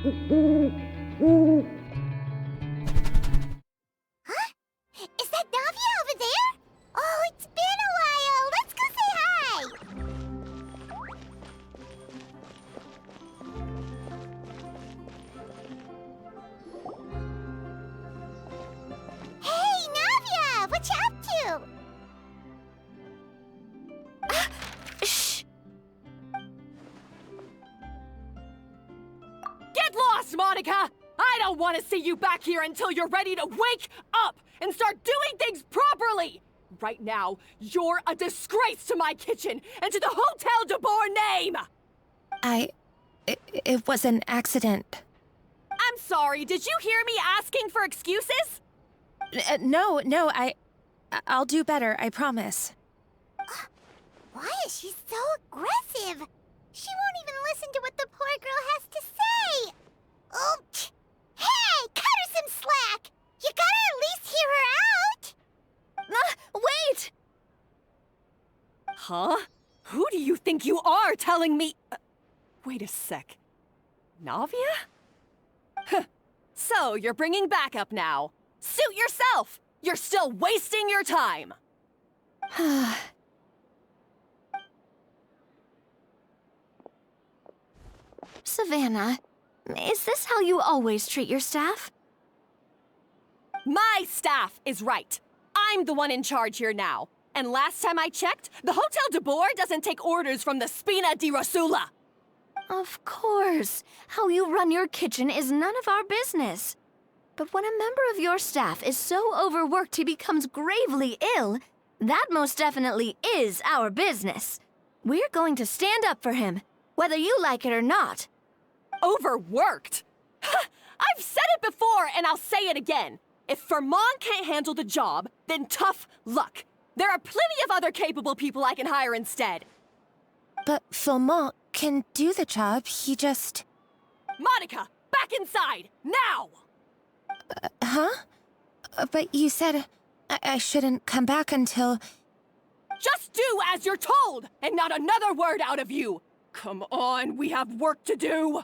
Huh? Is that Navia over there? Oh, it's been a while. Let's go say hi. Hey, Navia! What you up to? Shh! Get lost, Monica! I don't want to see you back here until you're ready to wake up and start doing things properly! Right now, you're a disgrace to my kitchen and to the Hotel de Boer name! It was an accident. I'm sorry, did you hear me asking for excuses? No, I'll do better, I promise. Why is she so aggressive? She won't even listen to what the poor girl has to say. Oh, hey, cut her some slack. You gotta at least hear her out. Wait! Huh? Who do you think you are telling me? Wait a sec. Navia? So, you're bringing backup now. Suit yourself! You're still wasting your time! Savannah, is this how you always treat your staff? My staff is right. I'm the one in charge here now. And last time I checked, the Hotel de Boer doesn't take orders from the Spina di Rosula. Of course. How you run your kitchen is none of our business. But when a member of your staff is so overworked he becomes gravely ill, that most definitely is our business. We're going to stand up for him, whether you like it or not. Overworked? I've said it before and I'll say it again. If Fermont can't handle the job, then tough luck. There are plenty of other capable people I can hire instead. But Philmont can do the job, he just... Monica, back inside, now! Huh? But you said I shouldn't come back until... Just do as you're told, and not another word out of you! Come on, we have work to do!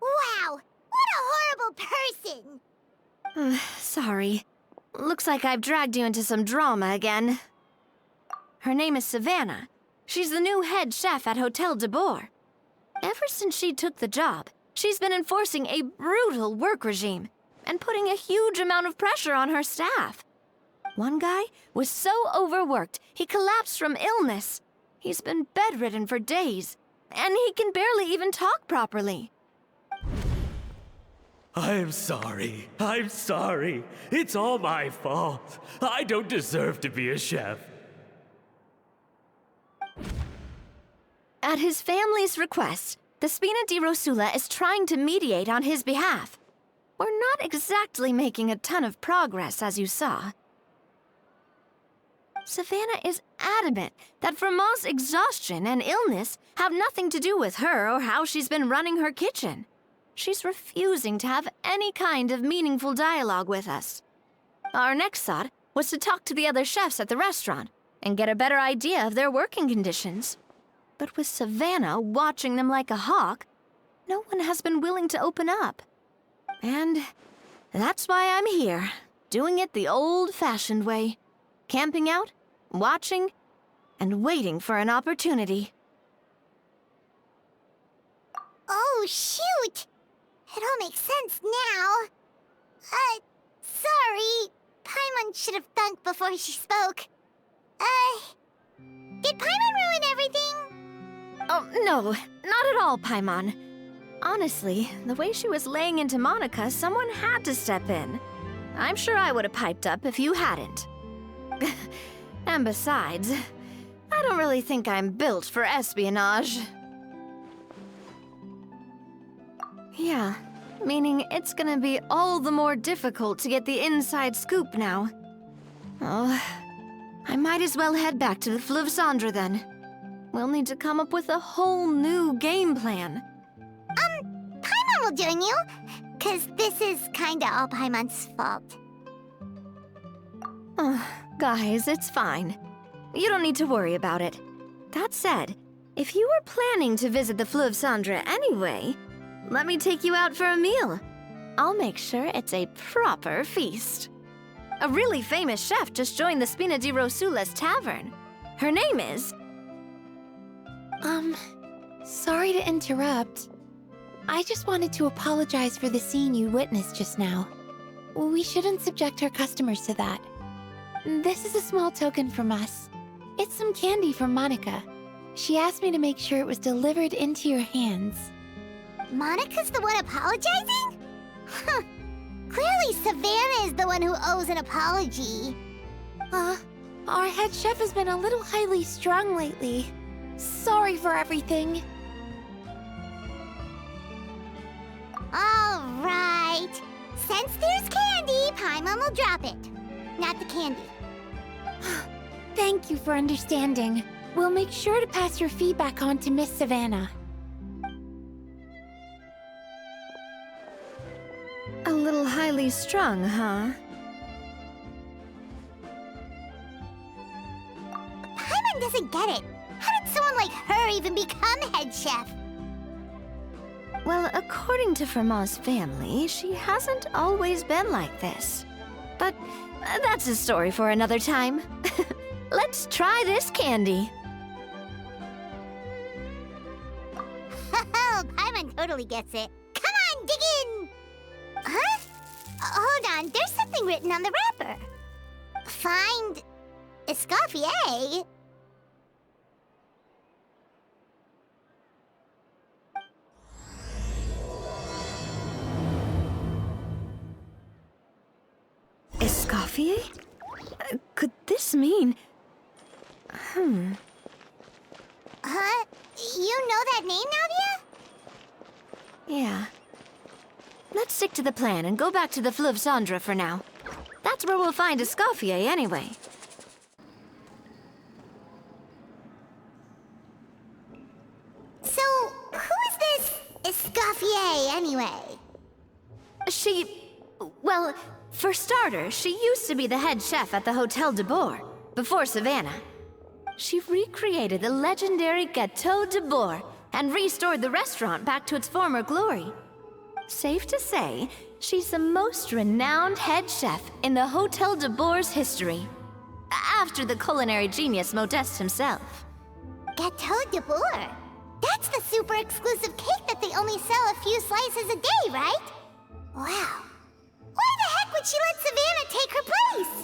Wow, what a horrible person! Sorry. Looks like I've dragged you into some drama again. Her name is Savannah. She's the new head chef at Hotel de Boer. Ever since she took the job, she's been enforcing a brutal work regime and putting a huge amount of pressure on her staff. One guy was so overworked, he collapsed from illness. He's been bedridden for days, and he can barely even talk properly. I'm sorry. I'm sorry. It's all my fault. I don't deserve to be a chef. At his family's request, the Spina di Rosula is trying to mediate on his behalf. We're not exactly making a ton of progress, as you saw. Savannah is adamant that Vermont's exhaustion and illness have nothing to do with her or how she's been running her kitchen. She's refusing to have any kind of meaningful dialogue with us. Our next thought was to talk to the other chefs at the restaurant and get a better idea of their working conditions. But with Savannah watching them like a hawk, no one has been willing to open up. And that's why I'm here, doing it the old-fashioned way. Camping out, watching, and waiting for an opportunity. Oh, shoot! It all makes sense now. Sorry. Paimon should have thunk before she spoke. Did Paimon ruin everything? Oh, no, not at all, Paimon. Honestly, the way she was laying into Monica, someone had to step in. I'm sure I would have piped up if you hadn't. And besides, I don't really think I'm built for espionage. Yeah, meaning it's gonna be all the more difficult to get the inside scoop now. Oh, I might as well head back to the Fleuve Cendre then. We'll need to come up with a whole new game plan. Paimon will join you, 'cause this is kinda all Paimon's fault. Guys, it's fine. You don't need to worry about it. That said, if you were planning to visit the Fleuve Cendre anyway, let me take you out for a meal. I'll make sure it's a proper feast. A really famous chef just joined the Spina di Rosula's tavern. Her name is... Sorry to interrupt. I just wanted to apologize for the scene you witnessed just now. We shouldn't subject our customers to that. This is a small token from us. It's some candy from Monica. She asked me to make sure it was delivered into your hands. Monica's the one apologizing? Huh. Clearly Savannah is the one who owes an apology. Our head chef has been a little highly strung lately. Sorry for everything. All right. Since there's candy, Paimon will drop it. Not the candy. Thank you for understanding. We'll make sure to pass your feedback on to Miss Savannah. A little highly strung, huh? Paimon doesn't get it. How did someone like her even become head chef? Well, according to Fermat's family, she hasn't always been like this. But that's a story for another time. Let's try this candy. Oh, Paimon totally gets it. Come on, dig in! Huh? Hold on, there's something written on the wrapper. Find... Escoffier? Escoffier? Could this mean... Huh? You know that name, Navia? Yeah. Let's stick to the plan and go back to the Fleuve Cendre for now. That's where we'll find Escoffier anyway. So, who is this Escoffier, anyway? Well, for starters, she used to be the head chef at the Hotel de Bourg, before Savannah. She recreated the legendary Gâteau de Bourg and restored the restaurant back to its former glory. Safe to say, she's the most renowned head chef in the Hotel de Bourg's history, after the culinary genius Modeste himself. Gâteau de Bourg? That's the super exclusive cake that they only sell a few slices a day, right? Wow. Why the heck would she let Savannah take her place?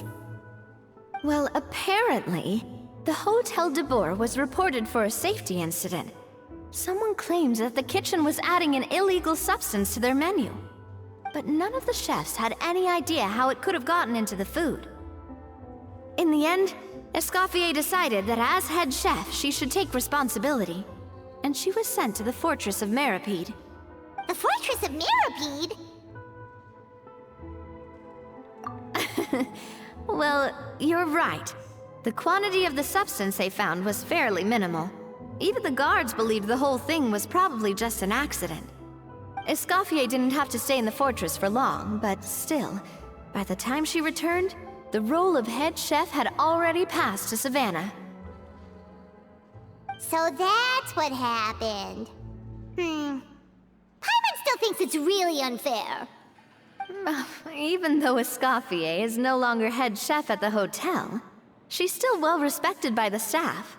Well, apparently, the Hotel de Bourg was reported for a safety incident. Someone claimed that the kitchen was adding an illegal substance to their menu. But none of the chefs had any idea how it could have gotten into the food. In the end, Escoffier decided that as head chef, she should take responsibility. And she was sent to the Fortress of Meripede. The Fortress of Meripede? Well, you're right. The quantity of the substance they found was fairly minimal. Even the guards believed the whole thing was probably just an accident. Escoffier didn't have to stay in the fortress for long, but still, by the time she returned, the role of head chef had already passed to Savannah. So that's what happened. Paimon still thinks it's really unfair. Even though Escoffier is no longer head chef at the hotel, she's still well respected by the staff.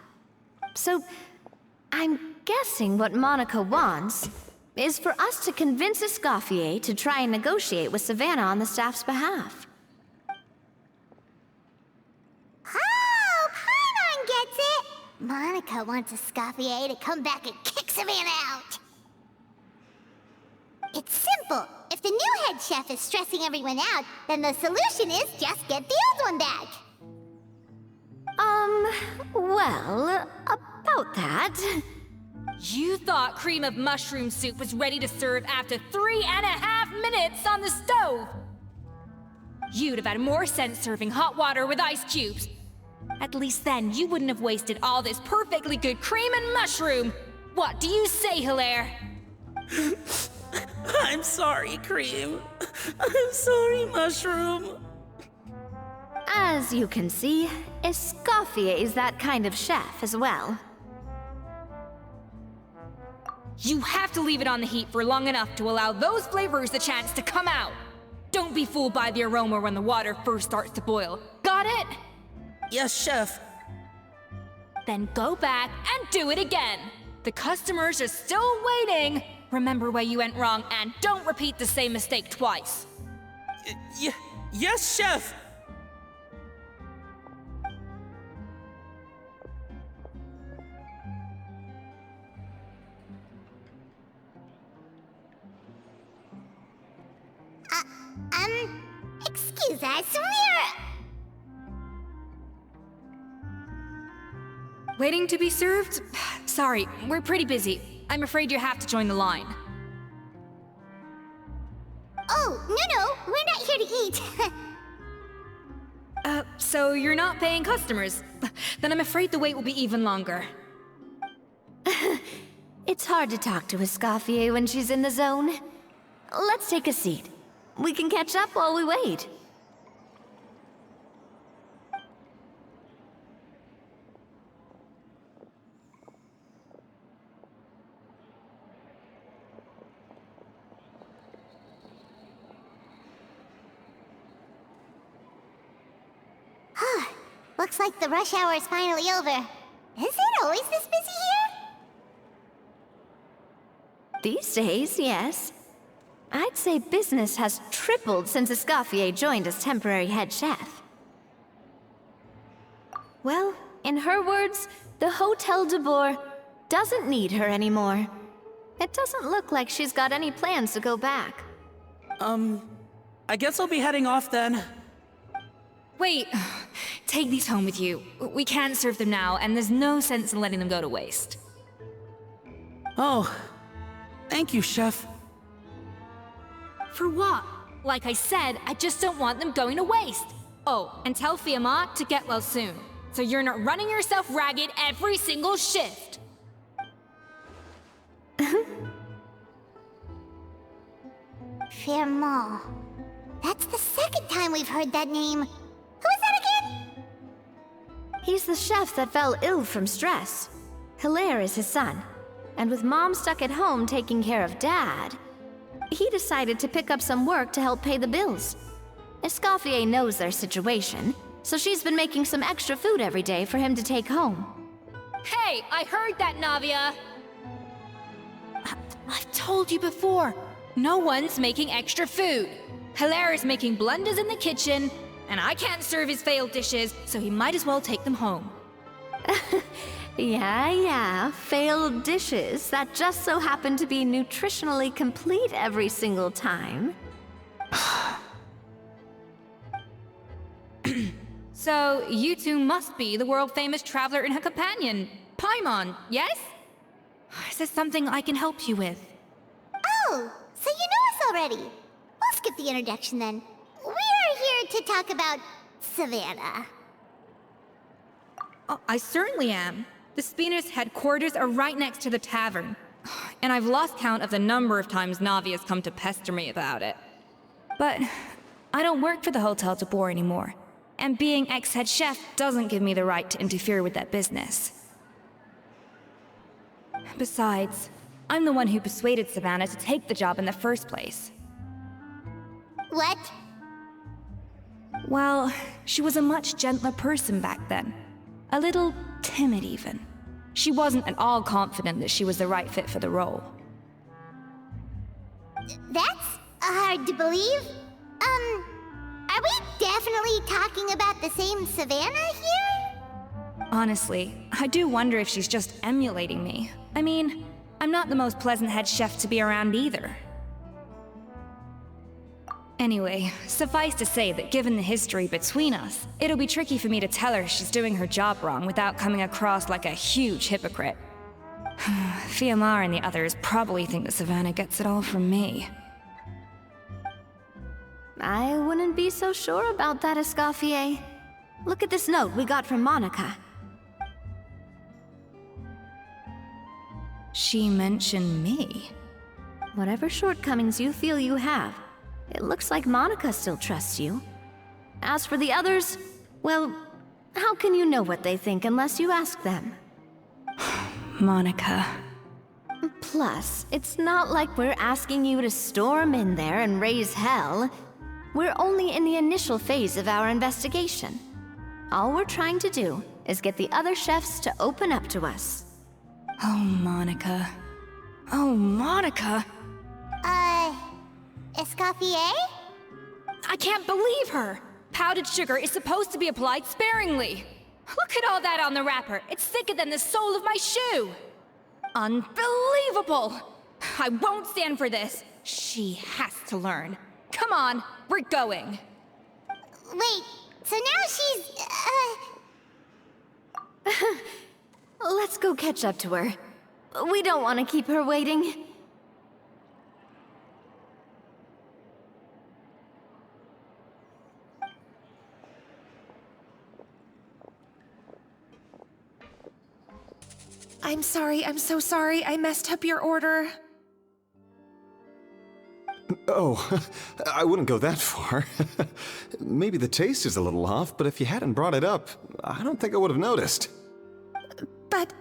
So, I'm guessing what Monica wants is for us to convince Escoffier to try and negotiate with Savannah on the staff's behalf. Oh, Paimon gets it! Monica wants Escoffier to come back and kick Savannah out. It's simple. If the new head chef is stressing everyone out, then the solution is just get the old one back. Well, about that... You thought cream of mushroom soup was ready to serve after 3.5 minutes on the stove! You'd have had more sense serving hot water with ice cubes. At least then you wouldn't have wasted all this perfectly good cream and mushroom! What do you say, Hilaire? I'm sorry, Cream. I'm sorry, Mushroom. As you can see, Escoffier is that kind of chef as well. You have to leave it on the heat for long enough to allow those flavors the chance to come out. Don't be fooled by the aroma when the water first starts to boil. Got it? Yes, chef. Then go back and do it again. The customers are still waiting. Remember where you went wrong and don't repeat the same mistake twice. Yes, chef. Excuse us, Waiting to be served? Sorry, we're pretty busy. I'm afraid you have to join the line. Oh, no, we're not here to eat. So you're not paying customers? Then I'm afraid the wait will be even longer. It's hard to talk to Escoffier when she's in the zone. Let's take a seat. We can catch up while we wait. Looks like the rush hour is finally over. Is it always this busy here? These days, yes. I'd say business has tripled since Escoffier joined as temporary head chef. Well, in her words, the Hotel de Boer doesn't need her anymore. It doesn't look like she's got any plans to go back. I guess I'll be heading off then. Wait, take these home with you. We can't serve them now, and there's no sense in letting them go to waste. Oh, thank you, chef. For what? Like I said, I just don't want them going to waste. Oh, and tell Fiamma to get well soon, so you're not running yourself ragged every single shift. Fiamma. That's the second time we've heard that name. Who is that again? He's the chef that fell ill from stress. Hilaire is his son. And with Mom stuck at home taking care of Dad, he decided to pick up some work to help pay the bills. Escoffier knows their situation, so she's been making some extra food every day for him to take home. Hey, I heard that, Navia! I've told you before, no one's making extra food. Hilaire is making blunders in the kitchen, and I can't serve his failed dishes, so he might as well take them home. Yeah, failed dishes that just so happen to be nutritionally complete every single time. So, you two must be the world-famous traveler and her companion, Paimon, yes? Is there something I can help you with? Oh, so you know us already. We'll skip the introduction then. We're here to talk about Savannah. Oh, I certainly am. The Spina's headquarters are right next to the tavern. And I've lost count of the number of times Navi has come to pester me about it. But I don't work for the Hotel de Boer anymore. And being ex-head chef doesn't give me the right to interfere with that business. Besides, I'm the one who persuaded Savannah to take the job in the first place. What? Well, she was a much gentler person back then. A little timid, even. She wasn't at all confident that she was the right fit for the role. That's hard to believe. Are we definitely talking about the same Savannah here? Honestly, I do wonder if she's just emulating me. I mean, I'm not the most pleasant head chef to be around either. Anyway, suffice to say that given the history between us, it'll be tricky for me to tell her she's doing her job wrong without coming across like a huge hypocrite. Fiamma and the others probably think that Savannah gets it all from me. I wouldn't be so sure about that, Escoffier. Look at this note we got from Monica. She mentioned me. Whatever shortcomings you feel you have, it looks like Monica still trusts you. As for the others, well, how can you know what they think unless you ask them? Monica. Plus, it's not like we're asking you to storm in there and raise hell. We're only in the initial phase of our investigation. All we're trying to do is get the other chefs to open up to us. Oh, Monica. Oh, Monica. Escoffier? I can't believe her. Powdered sugar is supposed to be applied sparingly. Look at all that on the wrapper. It's thicker than the sole of my shoe. Unbelievable! I won't stand for this. She has to learn. Come on, we're going. Wait, so now she's, Let's go catch up to her. We don't want to keep her waiting. I'm sorry, I'm so sorry. I messed up your order. Oh, I wouldn't go that far. Maybe the taste is a little off, but if you hadn't brought it up, I don't think I would have noticed. But,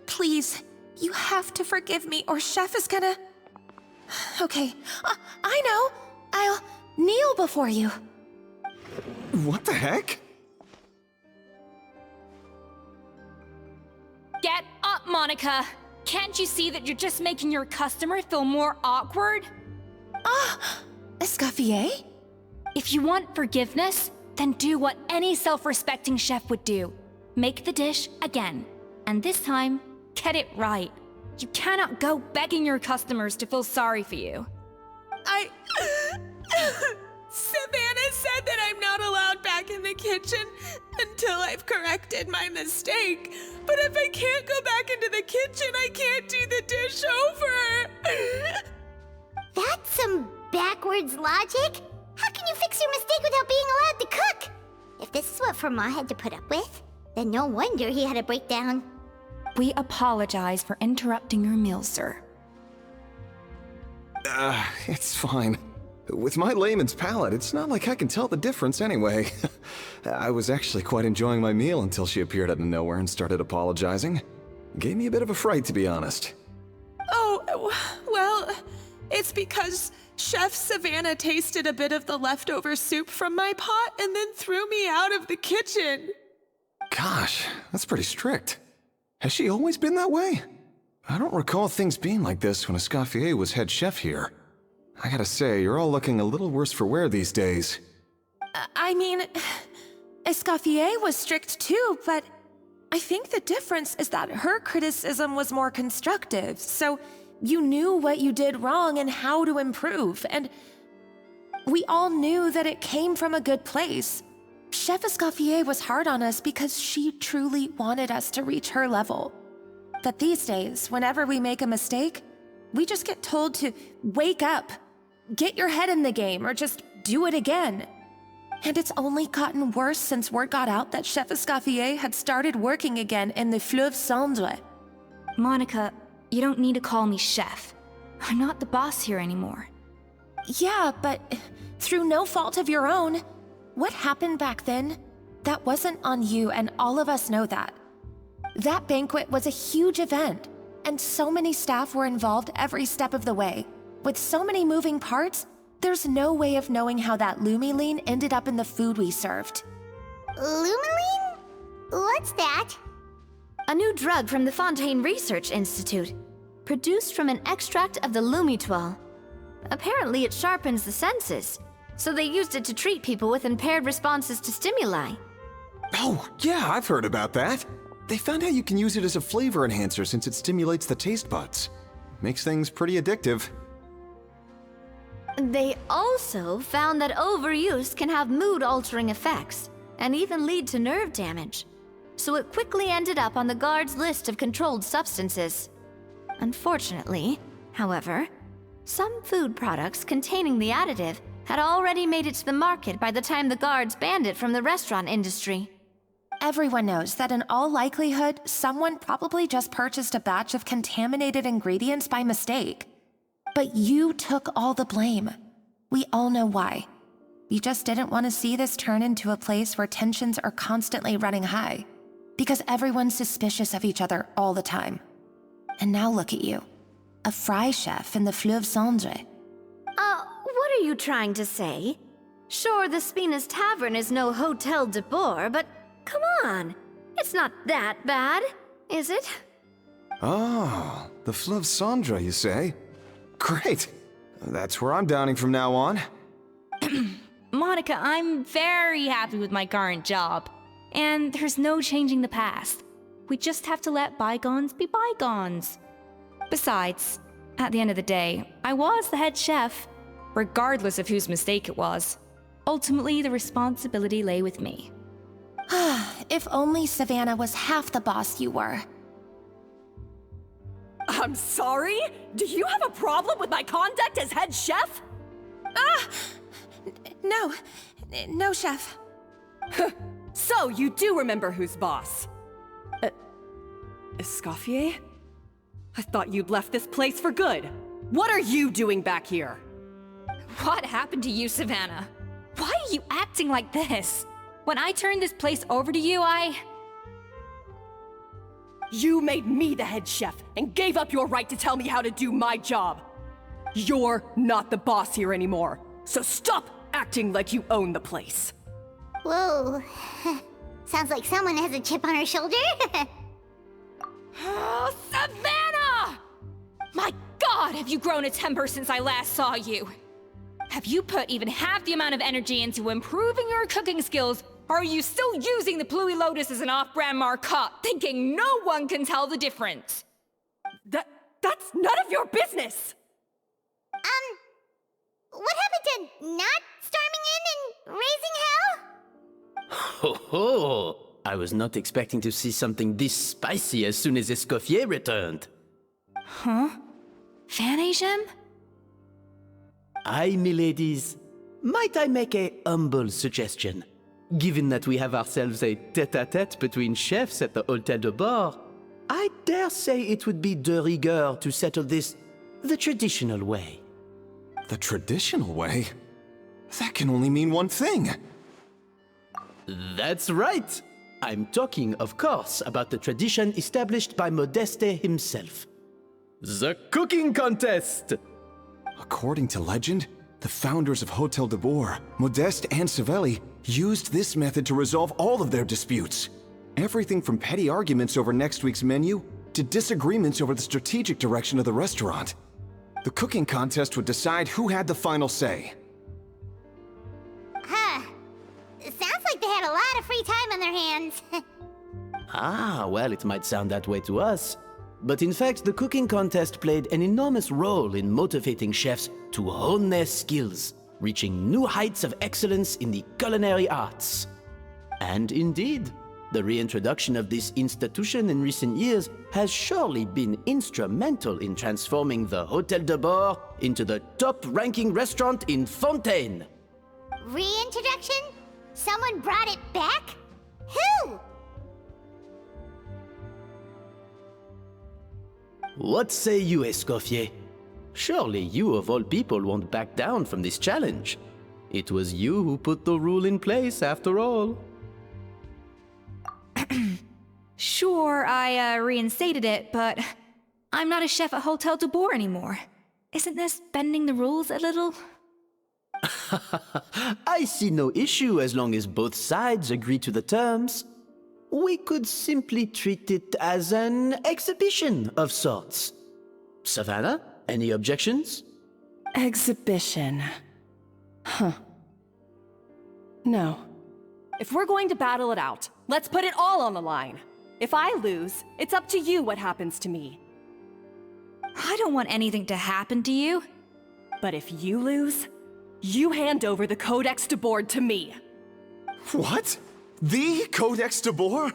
please, you have to forgive me or Chef is gonna... Okay, I know. I'll kneel before you. What the heck? Get up, Monica! Can't you see that you're just making your customer feel more awkward? Escoffier? If you want forgiveness, then do what any self-respecting chef would do. Make the dish again. And this time, get it right. You cannot go begging your customers to feel sorry for you. Savannah said that I'm not allowed back in the kitchen until I've corrected my mistake. But if I can't go back into the kitchen, I can't do the dish over. that's some backwards logic. How can you fix your mistake without being allowed to cook? If this is what Fermat had to put up with, then no wonder he had a breakdown. We apologize for interrupting your meal, sir. It's fine. With my layman's palate, it's not like I can tell the difference anyway. I was actually quite enjoying my meal until she appeared out of nowhere and started apologizing. Gave me a bit of a fright, to be honest. Oh, well, it's because Chef Savannah tasted a bit of the leftover soup from my pot and then threw me out of the kitchen. Gosh, that's pretty strict. Has she always been that way? I don't recall things being like this when Escoffier was head chef here. I gotta say, you're all looking a little worse for wear these days. I mean, Escoffier was strict too, but I think the difference is that her criticism was more constructive, so you knew what you did wrong and how to improve, and we all knew that it came from a good place. Chef Escoffier was hard on us because she truly wanted us to reach her level. But these days, whenever we make a mistake, we just get told to wake up, get your head in the game, or just do it again. And it's only gotten worse since word got out that Chef Escoffier had started working again in the Fleuve Cendre. Monica, you don't need to call me chef. I'm not the boss here anymore. Yeah, but through no fault of your own. What happened back then, that wasn't on you, and all of us know that. That banquet was a huge event, and so many staff were involved every step of the way. With so many moving parts, there's no way of knowing how that lumiline ended up in the food we served. Lumiline? What's that? A new drug from the Fontaine Research Institute, produced from an extract of the lumitoile. Apparently it sharpens the senses, so they used it to treat people with impaired responses to stimuli. Oh, yeah, I've heard about that. They found out you can use it as a flavor enhancer since it stimulates the taste buds. Makes things pretty addictive. They also found that overuse can have mood-altering effects, and even lead to nerve damage. So it quickly ended up on the guard's list of controlled substances. Unfortunately, however, some food products containing the additive had already made it to the market by the time the guards banned it from the restaurant industry. Everyone knows that in all likelihood, someone probably just purchased a batch of contaminated ingredients by mistake. But you took all the blame. We all know why. You just didn't want to see this turn into a place where tensions are constantly running high, because everyone's suspicious of each other all the time. And now look at you. a fry chef in the Fleuve Cendre. What are you trying to say? Sure, the Spina's Tavern is no Hotel de Boer, but come on. It's not that bad, is it? Oh, the Fleuve Cendre, you say? Great. That's where I'm dining from now on. Monica, I'm very happy with my current job. And there's no changing the past. We just have to let bygones be bygones. Besides, at the end of the day, I was the head chef, regardless of whose mistake it was. Ultimately, the responsibility lay with me. If only Savannah was half the boss you were. I'm sorry? Do you have a problem with my conduct as head chef? No, chef. So, you do remember who's boss? Escoffier? I thought you'd left this place for good. What are you doing back here? What happened to you, Savannah? Why are you acting like this? When I turned this place over to you, You made me the head chef and gave up your right to tell me how to do my job. You're not the boss here anymore, so stop acting like you own the place. Whoa. Sounds like someone has a chip on her shoulder. Oh, Savannah! My God, have you grown a temper since I last saw you? Have you put even half the amount of energy into improving your cooking skills, or are you still using the Pluie Lotus as an off-brand marcotte, thinking no one can tell the difference? That's none of your business! What happened to not storming in and raising hell? Ho ho! I was not expecting to see something this spicy as soon as Escoffier returned. Huh? Van-Agem? Aye, miladies. Might I make a humble suggestion? Given that we have ourselves a tête-à-tête between chefs at the Hôtel de Boer, I dare say it would be de rigueur to settle this the traditional way. The traditional way? That can only mean one thing. That's right! I'm talking, of course, about the tradition established by Modeste himself. The cooking contest! According to legend, the founders of Hotel de Boer, Modeste and Savelli, used this method to resolve all of their disputes. Everything from petty arguments over next week's menu to disagreements over the strategic direction of the restaurant. The cooking contest would decide who had the final say. Sounds like they had a lot of free time on their hands. Ah, well, it might sound that way to us. But in fact, the cooking contest played an enormous role in motivating chefs to hone their skills, reaching new heights of excellence in the culinary arts. And indeed, the reintroduction of this institution in recent years has surely been instrumental in transforming the Hôtel de Boer into the top-ranking restaurant in Fontaine. Reintroduction? Someone brought it back? Who? What say you, Escoffier? Surely you of all people won't back down from this challenge. It was you who put the rule in place, after all. Sure, I reinstated it, but I'm not a chef at Hotel de Boer anymore. Isn't this bending the rules a little? I see no issue as long as both sides agree to the terms. We could simply treat it as an exhibition of sorts. Savannah, any objections? Exhibition. Huh. No. If we're going to battle it out, let's put it all on the line. If I lose, it's up to you what happens to me. I don't want anything to happen to you. But if you lose, you hand over the Codex de Boer to me. What? The Codex de Boer?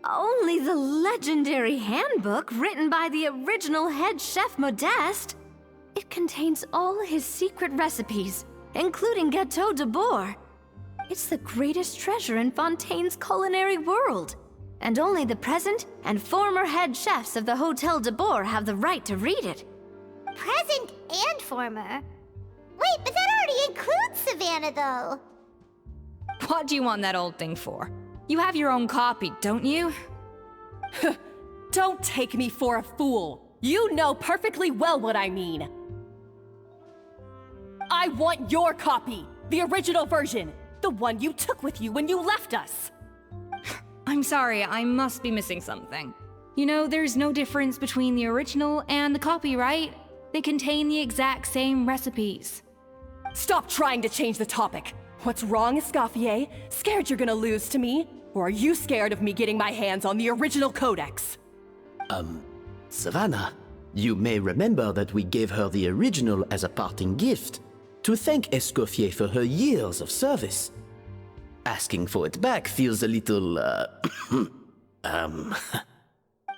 Only the legendary handbook written by the original head chef Modeste. It contains all his secret recipes, including Gâteau de Boer. It's the greatest treasure in Fontaine's culinary world. And only the present and former head chefs of the Hôtel de Boer have the right to read it. Present and former? Wait, but that already includes Savannah, though. What do you want that old thing for? You have your own copy, don't you? Don't take me for a fool. You know perfectly well what I mean. I want your copy, the original version, the one you took with you when you left us. I'm sorry, I must be missing something. You know, there's no difference between the original and the copy, right? They contain the exact same recipes. Stop trying to change the topic. What's wrong, Escoffier? Scared you're gonna lose to me? Or are you scared of me getting my hands on the original codex? Savannah, you may remember that we gave her the original as a parting gift, to thank Escoffier for her years of service. Asking for it back feels a little,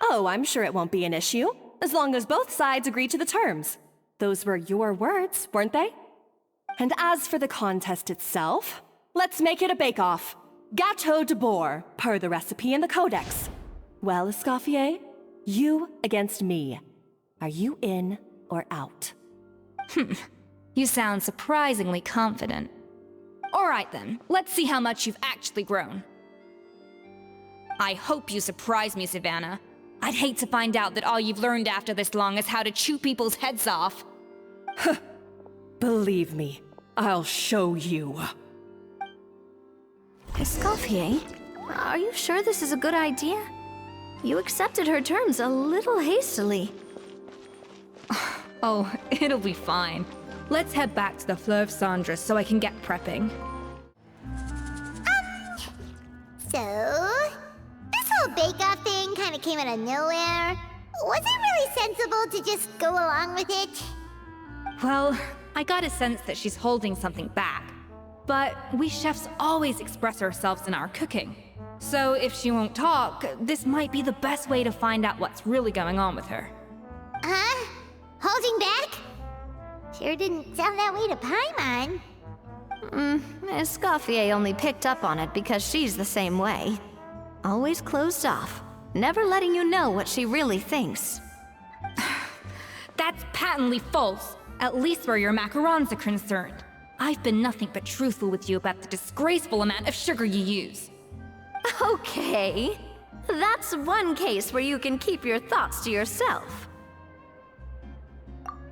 Oh, I'm sure it won't be an issue, as long as both sides agree to the terms. Those were your words, weren't they? And as for the contest itself, let's make it a bake-off. Gâteau de boar, per the recipe in the codex. Well, Escoffier, you against me. Are you in or out? You sound surprisingly confident. Alright then, let's see how much you've actually grown. I hope you surprise me, Savannah. I'd hate to find out that all you've learned after this long is how to chew people's heads off. Believe me, I'll show you. Escoffier, are you sure this is a good idea? You accepted her terms a little hastily. Oh, it'll be fine. Let's head back to the Fleuve Cendres so I can get prepping. So, this whole bake-off thing kind of came out of nowhere. Was it really sensible to just go along with it? Well, I got a sense that she's holding something back. But we chefs always express ourselves in our cooking. So if she won't talk, this might be the best way to find out what's really going on with her. Huh? Holding back? Sure didn't sound that way to Paimon. Escoffier only picked up on it because she's the same way. Always closed off, never letting you know what she really thinks. That's patently false, at least where your macarons are concerned. I've been nothing but truthful with you about the disgraceful amount of sugar you use. Okay, that's one case where you can keep your thoughts to yourself.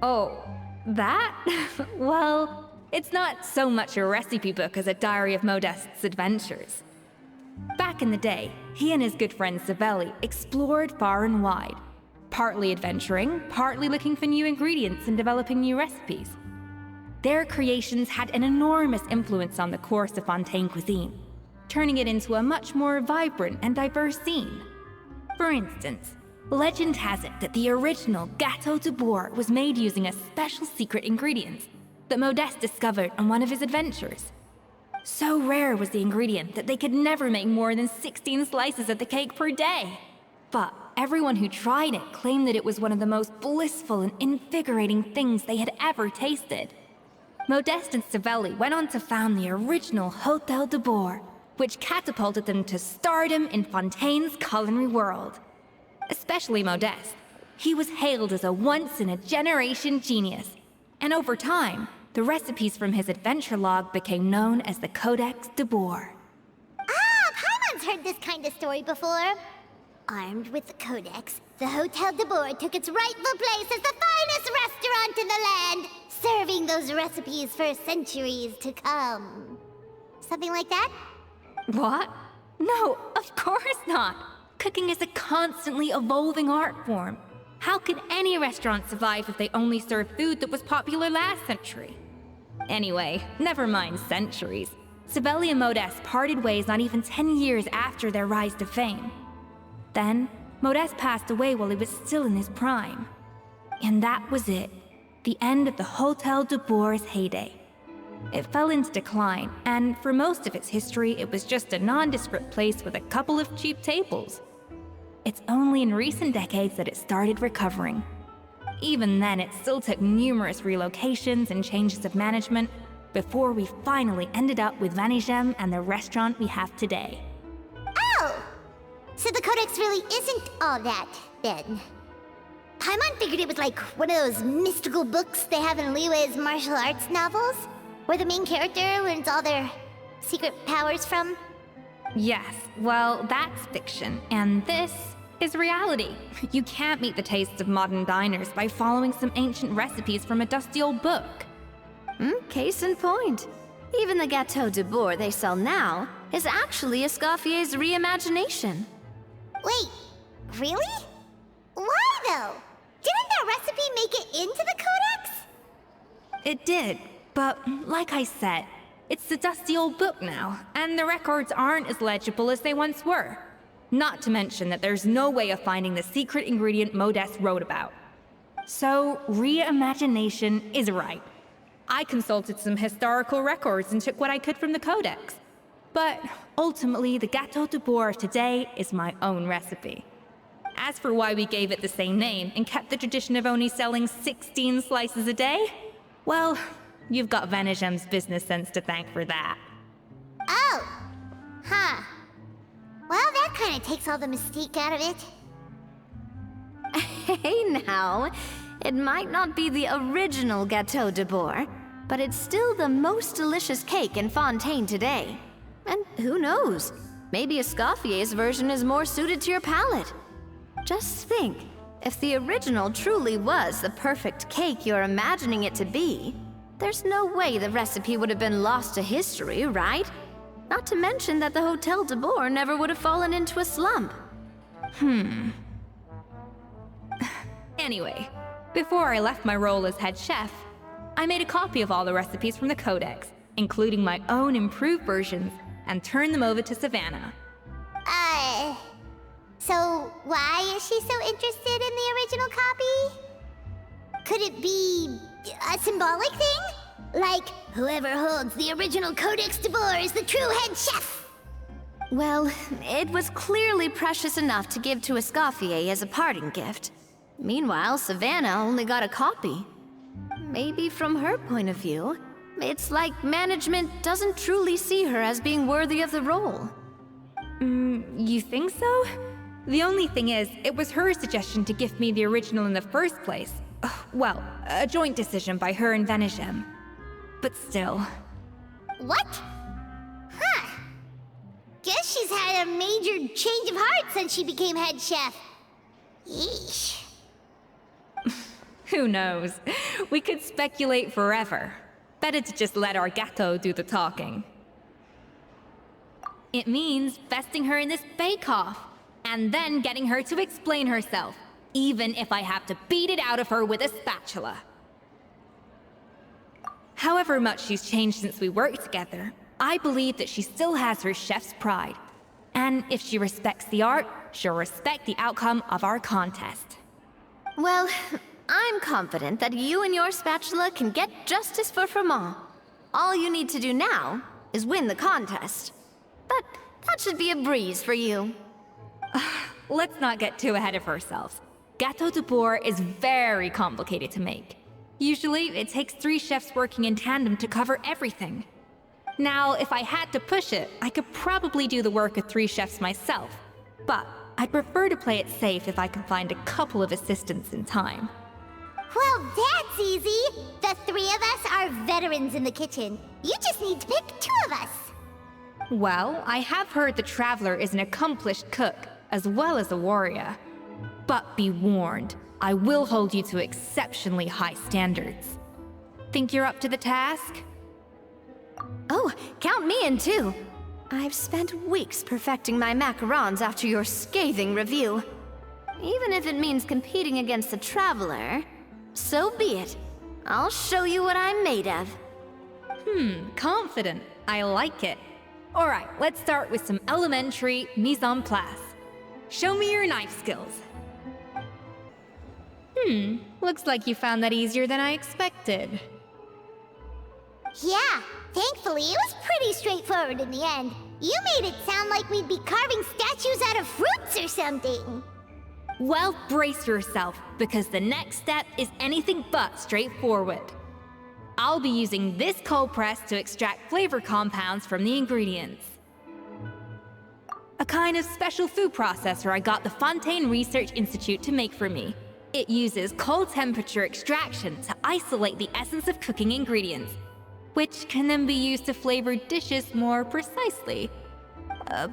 Oh, that? Well, it's not so much a recipe book as a diary of Modeste's adventures. Back in the day, he and his good friend Savelli explored far and wide, partly adventuring, partly looking for new ingredients and developing new recipes. Their creations had an enormous influence on the course of Fontaine cuisine, turning it into a much more vibrant and diverse scene. For instance, legend has it that the original Gâteau de boar was made using a special secret ingredient that Modeste discovered on one of his adventures. So rare was the ingredient that they could never make more than 16 slices of the cake per day. But everyone who tried it claimed that it was one of the most blissful and invigorating things they had ever tasted. Modeste and Savelli went on to found the original Hôtel de Boar, which catapulted them to stardom in Fontaine's culinary world. Especially Modeste. He was hailed as a once-in-a-generation genius, and over time, the recipes from his adventure log became known as the Codex de Boar. Ah, Paimon's heard this kind of story before. Armed with the Codex, the Hôtel de Boar took its rightful place as the finest restaurant in the land, serving those recipes for centuries to come. Something like that? What? No, of course not. Cooking is a constantly evolving art form. How could any restaurant survive if they only served food that was popular last century? Anyway, never mind centuries. Savelli and Modeste parted ways not even 10 years after their rise to fame. Then, Modeste passed away while he was still in his prime. And that was it. The end of the Hôtel de Boar's heyday. It fell into decline, and for most of its history, it was just a nondescript place with a couple of cheap tables. It's only in recent decades that it started recovering. Even then, it still took numerous relocations and changes of management before we finally ended up with Vanigem and the restaurant we have today. Oh! So the Codex really isn't all that, then. Paimon figured it was like one of those mystical books they have in Liwe's martial arts novels, where the main character learns all their secret powers from. Yes, well, that's fiction, and this is reality. You can't meet the tastes of modern diners by following some ancient recipes from a dusty old book. Case in point. Even the Gâteau de Bourg they sell now is actually Escoffier's reimagination. Wait, really? Why though? Didn't that recipe make it into the codex? It did, but like I said, it's the dusty old book now, and the records aren't as legible as they once were. Not to mention that there's no way of finding the secret ingredient Modeste wrote about. So, reimagination is right. I consulted some historical records and took what I could from the codex. But ultimately, the Gâteau de Bourg of today is my own recipe. As for why we gave it the same name and kept the tradition of only selling 16 slices a day, well, you've got Venegem's business sense to thank for that. Oh. Huh. Well, that kind of takes all the mystique out of it. Hey now, it might not be the original Gâteau de Bourg, but it's still the most delicious cake in Fontaine today. And who knows, maybe Escoffier's version is more suited to your palate. Just think, if the original truly was the perfect cake you're imagining it to be, there's no way the recipe would have been lost to history, right? Not to mention that the Hotel de Bourg never would have fallen into a slump. Anyway, before I left my role as head chef, I made a copy of all the recipes from the codex, including my own improved versions, and turned them over to Savannah. So why is she so interested in the original copy? Could it be a symbolic thing? Like, whoever holds the original Codex de Bourg is the true head chef? Well, it was clearly precious enough to give to Escoffier as a parting gift. Meanwhile, Savannah only got a copy. Maybe from her point of view, it's like management doesn't truly see her as being worthy of the role. You think so? The only thing is, it was her suggestion to gift me the original in the first place. Well, a joint decision by her and Venegem. But still. What? Huh. Guess she's had a major change of heart since she became head chef. Yeesh. Who knows? We could speculate forever. Better to just let our gâteau do the talking. It means besting her in this bake-off, and then getting her to explain herself, even if I have to beat it out of her with a spatula. However much she's changed since we worked together, I believe that she still has her chef's pride. And if she respects the art, she'll respect the outcome of our contest. Well, I'm confident that you and your spatula can get justice for Froment. All you need to do now is win the contest. But that should be a breeze for you. Let's not get too ahead of ourselves. Gâteau de Bourg is very complicated to make. Usually, it takes 3 chefs working in tandem to cover everything. Now, if I had to push it, I could probably do the work of 3 chefs myself. But I'd prefer to play it safe if I can find a couple of assistants in time. Well, that's easy. The 3 of us are veterans in the kitchen. You just need to pick 2 of us. Well, I have heard the Traveler is an accomplished cook, as well as a warrior. But be warned, I will hold you to exceptionally high standards. Think you're up to the task? Oh, count me in too. I've spent weeks perfecting my macarons after your scathing review. Even if it means competing against the Traveler, so be it. I'll show you what I'm made of. Confident. I like it. Alright, let's start with some elementary mise en place. Show me your knife skills. Looks like you found that easier than I expected. Yeah, thankfully it was pretty straightforward in the end. You made it sound like we'd be carving statues out of fruits or something. Well, brace yourself, because the next step is anything but straightforward. I'll be using this cold press to extract flavor compounds from the ingredients. A kind of special food processor I got the Fontaine Research Institute to make for me. It uses cold temperature extraction to isolate the essence of cooking ingredients, which can then be used to flavor dishes more precisely.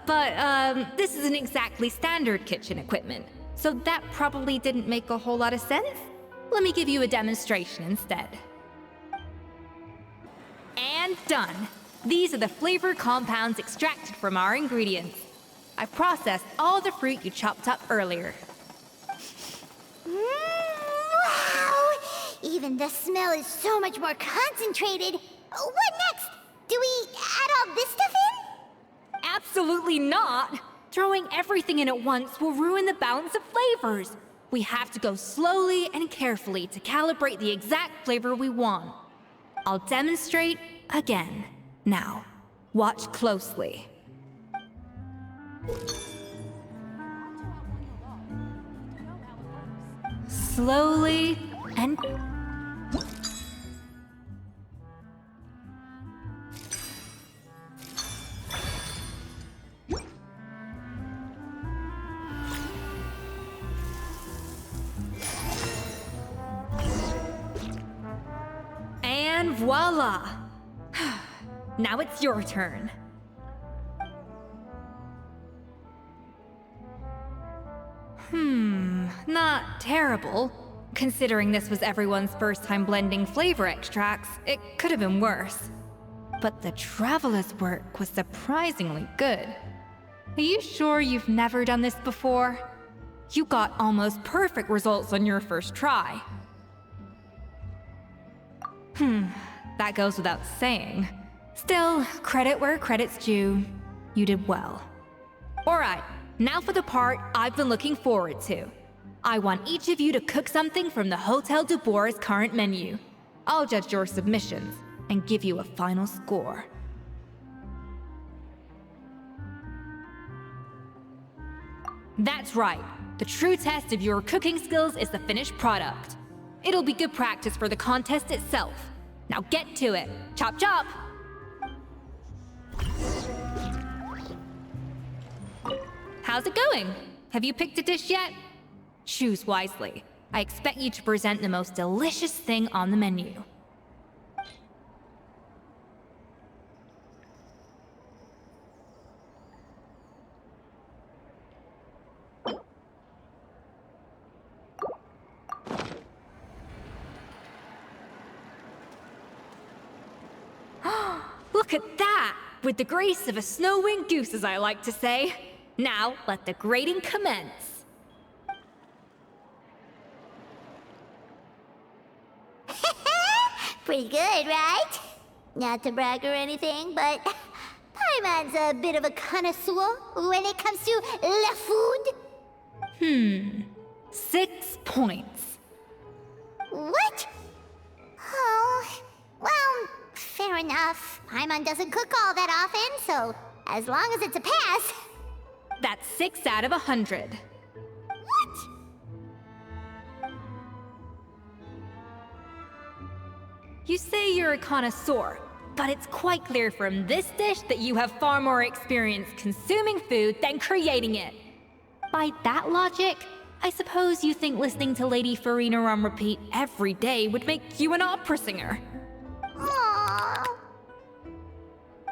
But this isn't exactly standard kitchen equipment. So that probably didn't make a whole lot of sense. Let me give you a demonstration instead. And done. These are the flavor compounds extracted from our ingredients. I've processed all the fruit you chopped up earlier. Wow! Even the smell is so much more concentrated. What next? Do we add all this stuff in? Absolutely not! Throwing everything in at once will ruin the balance of flavors. We have to go slowly and carefully to calibrate the exact flavor we want. I'll demonstrate again. Now, watch closely. Slowly and... And voila! Now it's your turn. Not terrible. Considering this was everyone's first time blending flavor extracts, it could have been worse. But the traveler's work was surprisingly good. Are you sure you've never done this before? You got almost perfect results on your first try. That goes without saying. Still, credit where credit's due. You did well. Alright, now for the part I've been looking forward to. I want each of you to cook something from the Hotel du Bois' current menu. I'll judge your submissions and give you a final score. That's right. The true test of your cooking skills is the finished product. It'll be good practice for the contest itself. Now get to it. Chop chop! How's it going? Have you picked a dish yet? Choose wisely. I expect you to present the most delicious thing on the menu. Look at that! With the grace of a snow-winged goose, as I like to say. Now, let the grating commence. Pretty good, right? Not to brag or anything, but Paimon's a bit of a connoisseur when it comes to la food. 6 points. What? Oh, well, fair enough. Paimon doesn't cook all that often, so as long as it's a pass. That's 6 out of 100. What? You say you're a connoisseur, but it's quite clear from this dish that you have far more experience consuming food than creating it. By that logic, I suppose you think listening to Lady Farina on repeat every day would make you an opera singer. Aww.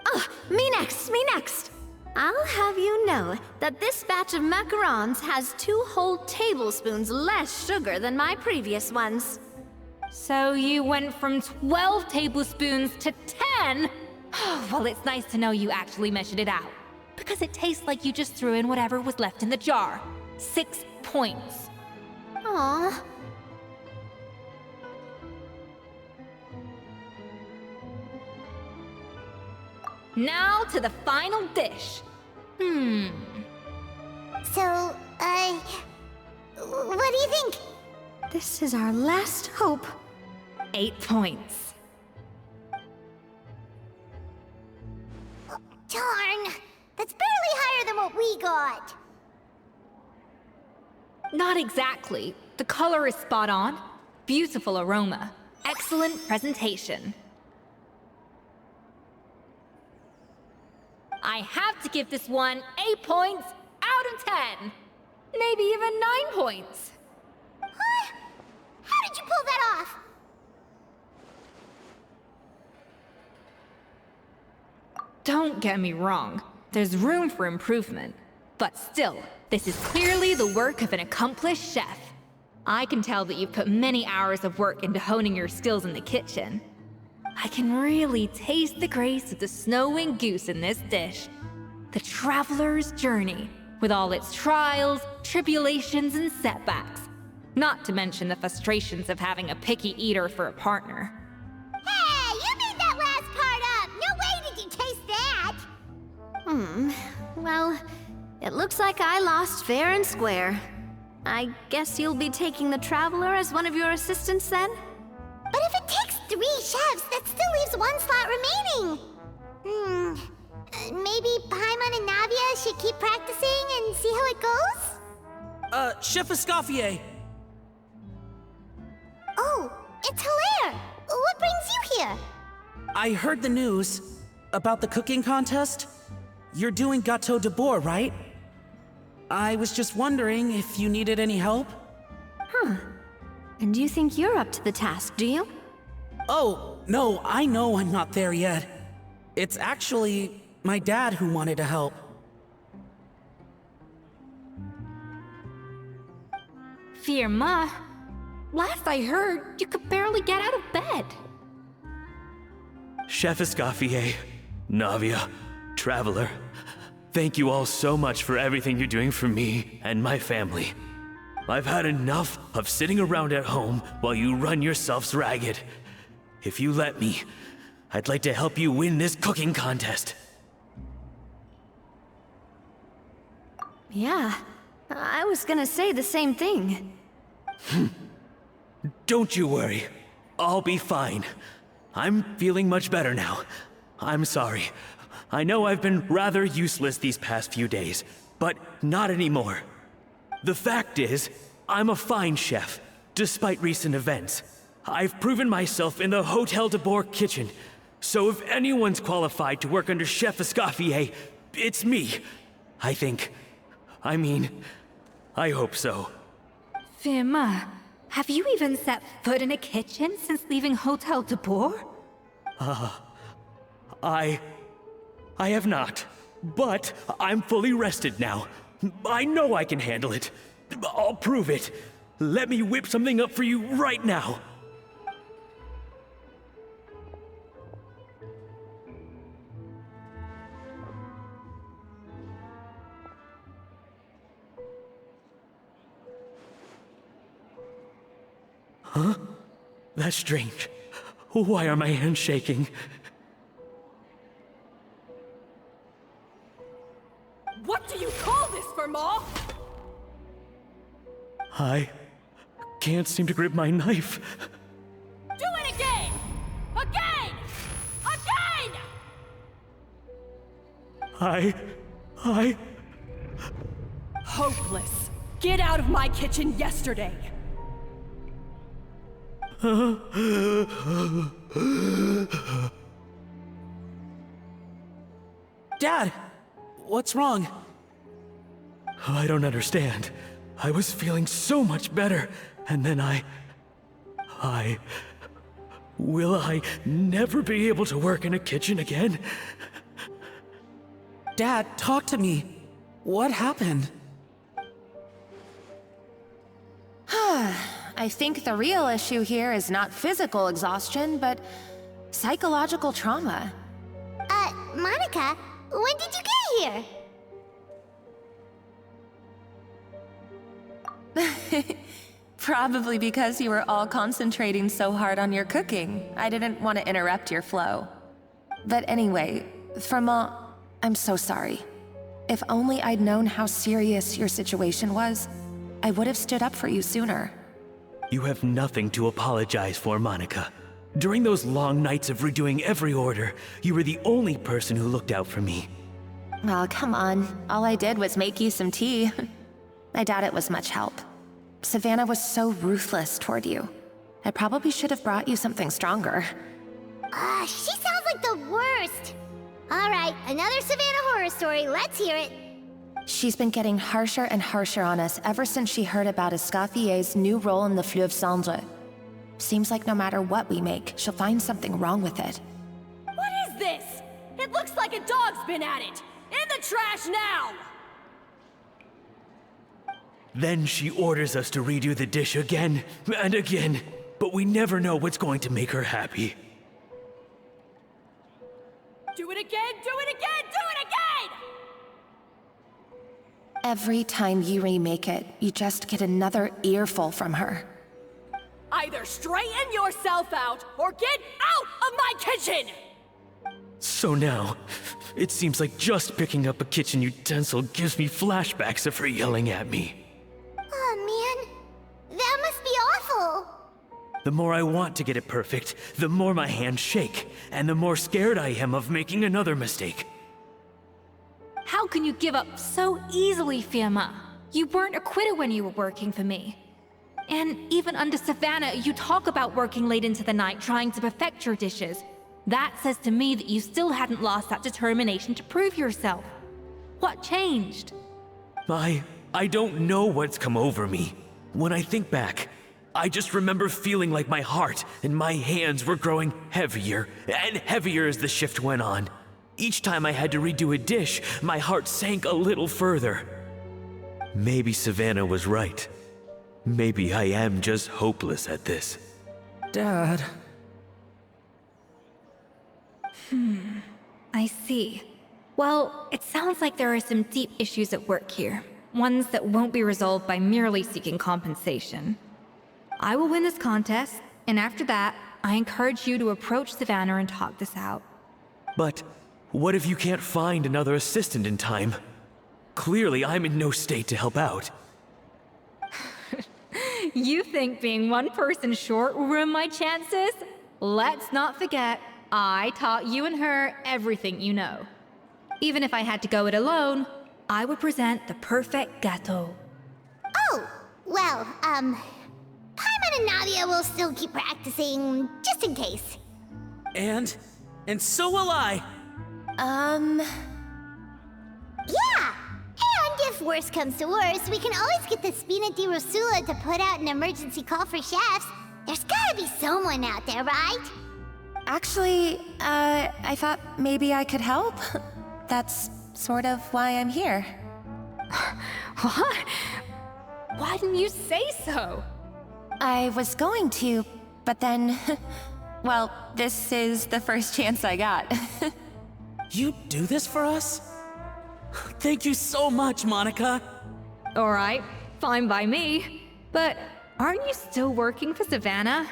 Oh, me next, me next! I'll have you know that this batch of macarons has 2 whole tablespoons less sugar than my previous ones. So you went from 12 tablespoons to 10? Well, it's nice to know you actually measured it out. Because it tastes like you just threw in whatever was left in the jar. 6 points. Aw. Now to the final dish. So, what do you think? This is our last hope. 8 points. Darn, that's barely higher than what we got. Not exactly. The color is spot on. Beautiful aroma. Excellent presentation. I have to give this one 8 points out of 10. Maybe even 9 points. Huh? How did you pull that off? Don't get me wrong. There's room for improvement. But still, this is clearly the work of an accomplished chef. I can tell that you've put many hours of work into honing your skills in the kitchen. I can really taste the grace of the snow-winged goose in this dish. The traveler's journey, with all its trials, tribulations, and setbacks. Not to mention the frustrations of having a picky eater for a partner. Hey, you made that last part up! No way did you taste that! Well, it looks like I lost fair and square. I guess you'll be taking the Traveler as one of your assistants then? But if it takes 3 chefs, that still leaves 1 slot remaining. Maybe Paimon and Navia should keep practicing and see how it goes? Chef Escoffier. Oh, it's Hilaire! What brings you here? I heard the news about the cooking contest. You're doing Gâteau de Bois, right? I was just wondering if you needed any help. And you think you're up to the task, do you? Oh, no, I know I'm not there yet. It's actually my dad who wanted to help. Firma, last I heard, you could barely get out of bed. Chef Escoffier, Navia, Traveler, thank you all so much for everything you're doing for me and my family. I've had enough of sitting around at home while you run yourselves ragged. If you let me, I'd like to help you win this cooking contest. Yeah, I was gonna say the same thing. Don't you worry. I'll be fine. I'm feeling much better now. I'm sorry. I know I've been rather useless these past few days, but not anymore. The fact is, I'm a fine chef, despite recent events. I've proven myself in the Hotel de Bois kitchen, so if anyone's qualified to work under Chef Escoffier, it's me. I think. I mean, I hope so. Firma, have you even set foot in a kitchen since leaving Hotel de Bois? I have not, but I'm fully rested now. I know I can handle it. I'll prove it. Let me whip something up for you right now. Huh? That's strange. Why are my hands shaking? What do you call this, Firma? I can't seem to grip my knife. Do it again! Again! Again! I... Hopeless. Get out of my kitchen yesterday. Dad, what's wrong? I don't understand. I was feeling so much better, and then Will I never be able to work in a kitchen again? Dad, talk to me. What happened? I think the real issue here is not physical exhaustion, but psychological trauma. Monica, when did you get here? Probably because you were all concentrating so hard on your cooking. I didn't want to interrupt your flow. But anyway, Firma, I'm so sorry. If only I'd known how serious your situation was, I would have stood up for you sooner. You have nothing to apologize for, Monica. During those long nights of redoing every order, you were the only person who looked out for me. Oh, come on. All I did was make you some tea. I doubt it was much help. Savannah was so ruthless toward you. I probably should have brought you something stronger. She sounds like the worst. All right, another Savannah horror story. Let's hear it. She's been getting harsher and harsher on us ever since she heard about Escoffier's new role in the Fleuve Cendre. Seems like no matter what we make, she'll find something wrong with it. What is this? It looks like a dog's been at it! In the trash now! Then she orders us to redo the dish again and again, but we never know what's going to make her happy. Do it again, do it again, do it again! Every time you remake it, you just get another earful from her. Either straighten yourself out or get out of my kitchen! So now, it seems like just picking up a kitchen utensil gives me flashbacks of her yelling at me. Oh man, that must be awful. The more I want to get it perfect, the more my hands shake, and the more scared I am of making another mistake. How can you give up so easily, Firma? You weren't a quitter when you were working for me. And even under Savannah, you talk about working late into the night trying to perfect your dishes. That says to me that you still hadn't lost that determination to prove yourself. What changed? I don't know what's come over me. When I think back, I just remember feeling like my heart and my hands were growing heavier and heavier as the shift went on. Each time I had to redo a dish, my heart sank a little further. Maybe Savannah was right. Maybe I am just hopeless at this. Dad. I see. Well, it sounds like there are some deep issues at work here. Ones that won't be resolved by merely seeking compensation. I will win this contest, and after that, I encourage you to approach Savannah and talk this out. But what if you can't find another assistant in time? Clearly, I'm in no state to help out. You think being one person short will ruin my chances? Let's not forget, I taught you and her everything you know. Even if I had to go it alone, I would present the perfect gâteau. Oh, well, Paimon and Nadia will still keep practicing, just in case. And so will I. Yeah! And if worse comes to worse, we can always get the Spina di Rosula to put out an emergency call for chefs. There's gotta be someone out there, right? Actually, I thought maybe I could help. That's sort of why I'm here. What? Why didn't you say so? I was going to, but then... well, this is the first chance I got. You do this for us? Thank you so much, Monica. Alright, fine by me. But aren't you still working for Savannah?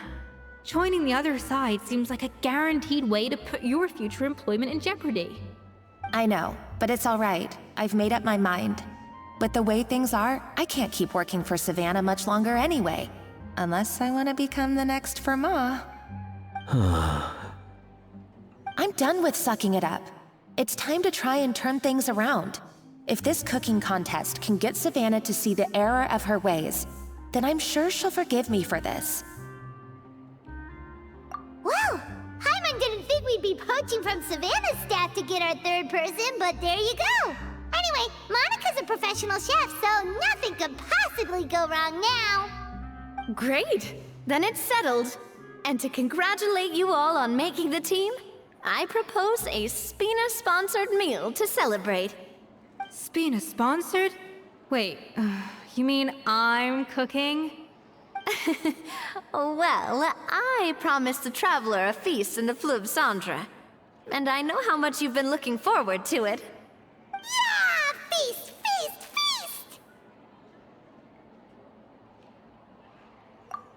Joining the other side seems like a guaranteed way to put your future employment in jeopardy. I know, but it's all right. I've made up my mind. With the way things are, I can't keep working for Savannah much longer anyway. Unless I want to become the next Firma. I'm done with sucking it up. It's time to try and turn things around. If this cooking contest can get Savannah to see the error of her ways, then I'm sure she'll forgive me for this. Well, Paimon didn't think we'd be poaching from Savannah's staff to get our third person, but there you go. Anyway, Monica's a professional chef, so nothing could possibly go wrong now. Great! Then it's settled. And to congratulate you all on making the team, I propose a Spina-sponsored meal to celebrate. Spina sponsored? Wait, you mean I'm cooking? Well, I promised the traveler a feast in the Fleuve Cendre. And I know how much you've been looking forward to it. Yeah! Feast, feast, feast!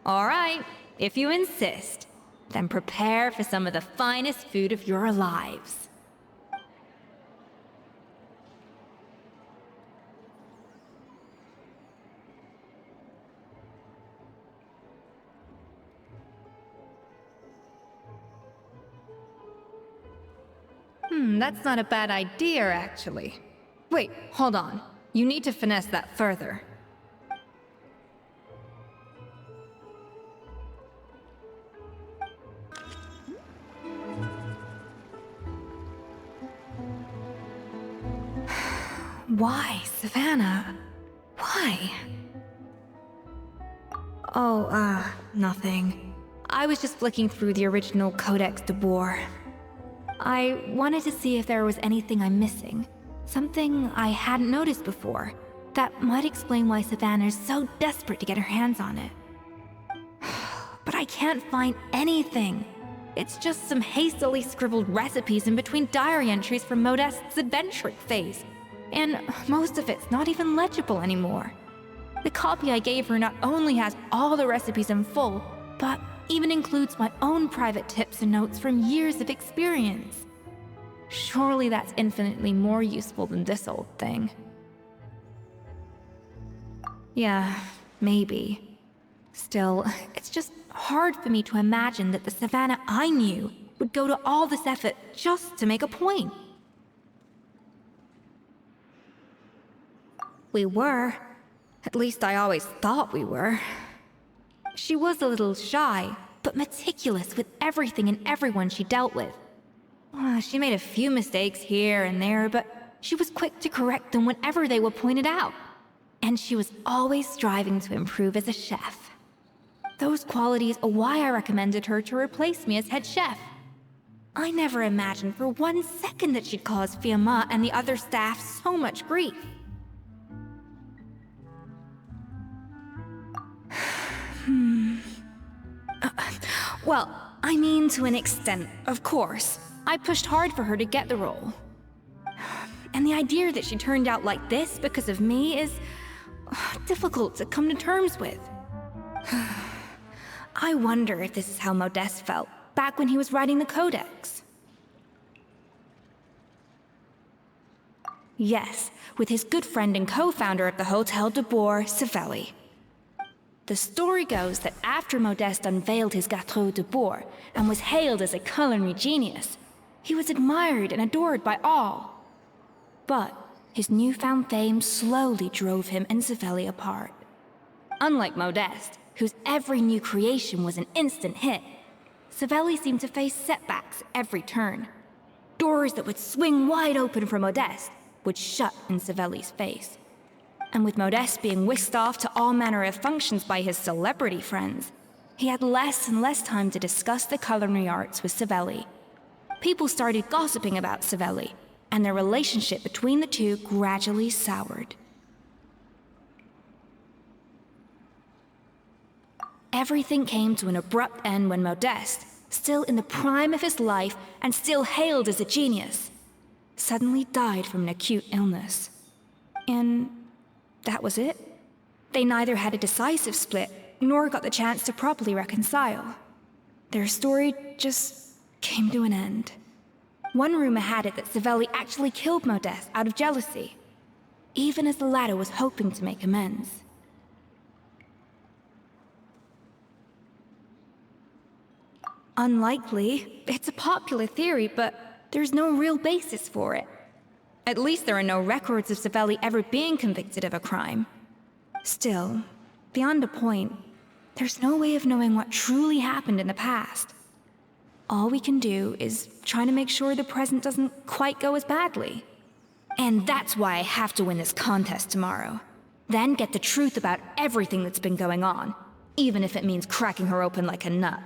Alright, if you insist, then prepare for some of the finest food of your lives. That's not a bad idea, actually. Wait, hold on. You need to finesse that further. Why, Savannah? Why? Oh, nothing. I was just flicking through the original Codex de Boer. I wanted to see if there was anything I'm missing. Something I hadn't noticed before. That might explain why Savannah's so desperate to get her hands on it. But I can't find anything. It's just some hastily scribbled recipes in between diary entries from Modeste's adventuring phase. And most of it's not even legible anymore. The copy I gave her not only has all the recipes in full, but even includes my own private tips and notes from years of experience. Surely that's infinitely more useful than this old thing. Yeah, maybe. Still, it's just hard for me to imagine that the Savannah I knew would go to all this effort just to make a point. We were. At least I always thought we were. She was a little shy, but meticulous with everything and everyone she dealt with. She made a few mistakes here and there, but she was quick to correct them whenever they were pointed out. And she was always striving to improve as a chef. Those qualities are why I recommended her to replace me as head chef. I never imagined for 1 second that she'd cause Fiamma and the other staff so much grief. Well, I mean to an extent, of course. I pushed hard for her to get the role. And the idea that she turned out like this because of me is difficult to come to terms with. I wonder if this is how Modeste felt back when he was writing the Codex. Yes, with his good friend and co-founder of the Hotel de Boer, Savelli. The story goes that after Modeste unveiled his Gâteau de Boer and was hailed as a culinary genius, he was admired and adored by all. But his newfound fame slowly drove him and Savelli apart. Unlike Modeste, whose every new creation was an instant hit, Savelli seemed to face setbacks at every turn. Doors that would swing wide open for Modeste would shut in Savelli's face. And with Modeste being whisked off to all manner of functions by his celebrity friends, he had less and less time to discuss the culinary arts with Savelli. People started gossiping about Savelli, and their relationship between the two gradually soured. Everything came to an abrupt end when Modeste, still in the prime of his life and still hailed as a genius, suddenly died from an acute illness. And that was it. They neither had a decisive split, nor got the chance to properly reconcile. Their story just came to an end. One rumor had it that Savelli actually killed Modeste out of jealousy, even as the latter was hoping to make amends. Unlikely. It's a popular theory, but there's no real basis for it. At least there are no records of Savelli ever being convicted of a crime. Still, beyond a point, there's no way of knowing what truly happened in the past. All we can do is try to make sure the present doesn't quite go as badly. And that's why I have to win this contest tomorrow. Then get the truth about everything that's been going on, even if it means cracking her open like a nut.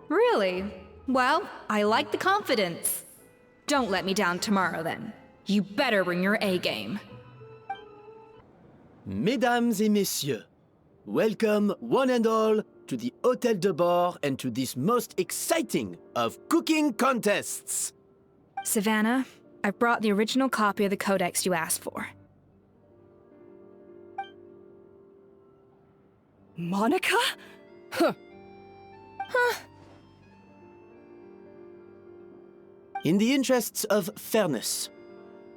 Really? Well, I like the confidence. Don't let me down tomorrow, then. You better bring your A-game. Mesdames et messieurs, welcome one and all to the Hotel de Boer and to this most exciting of cooking contests. Savannah, I've brought the original copy of the Codex you asked for. Monica? Huh. In the interests of fairness,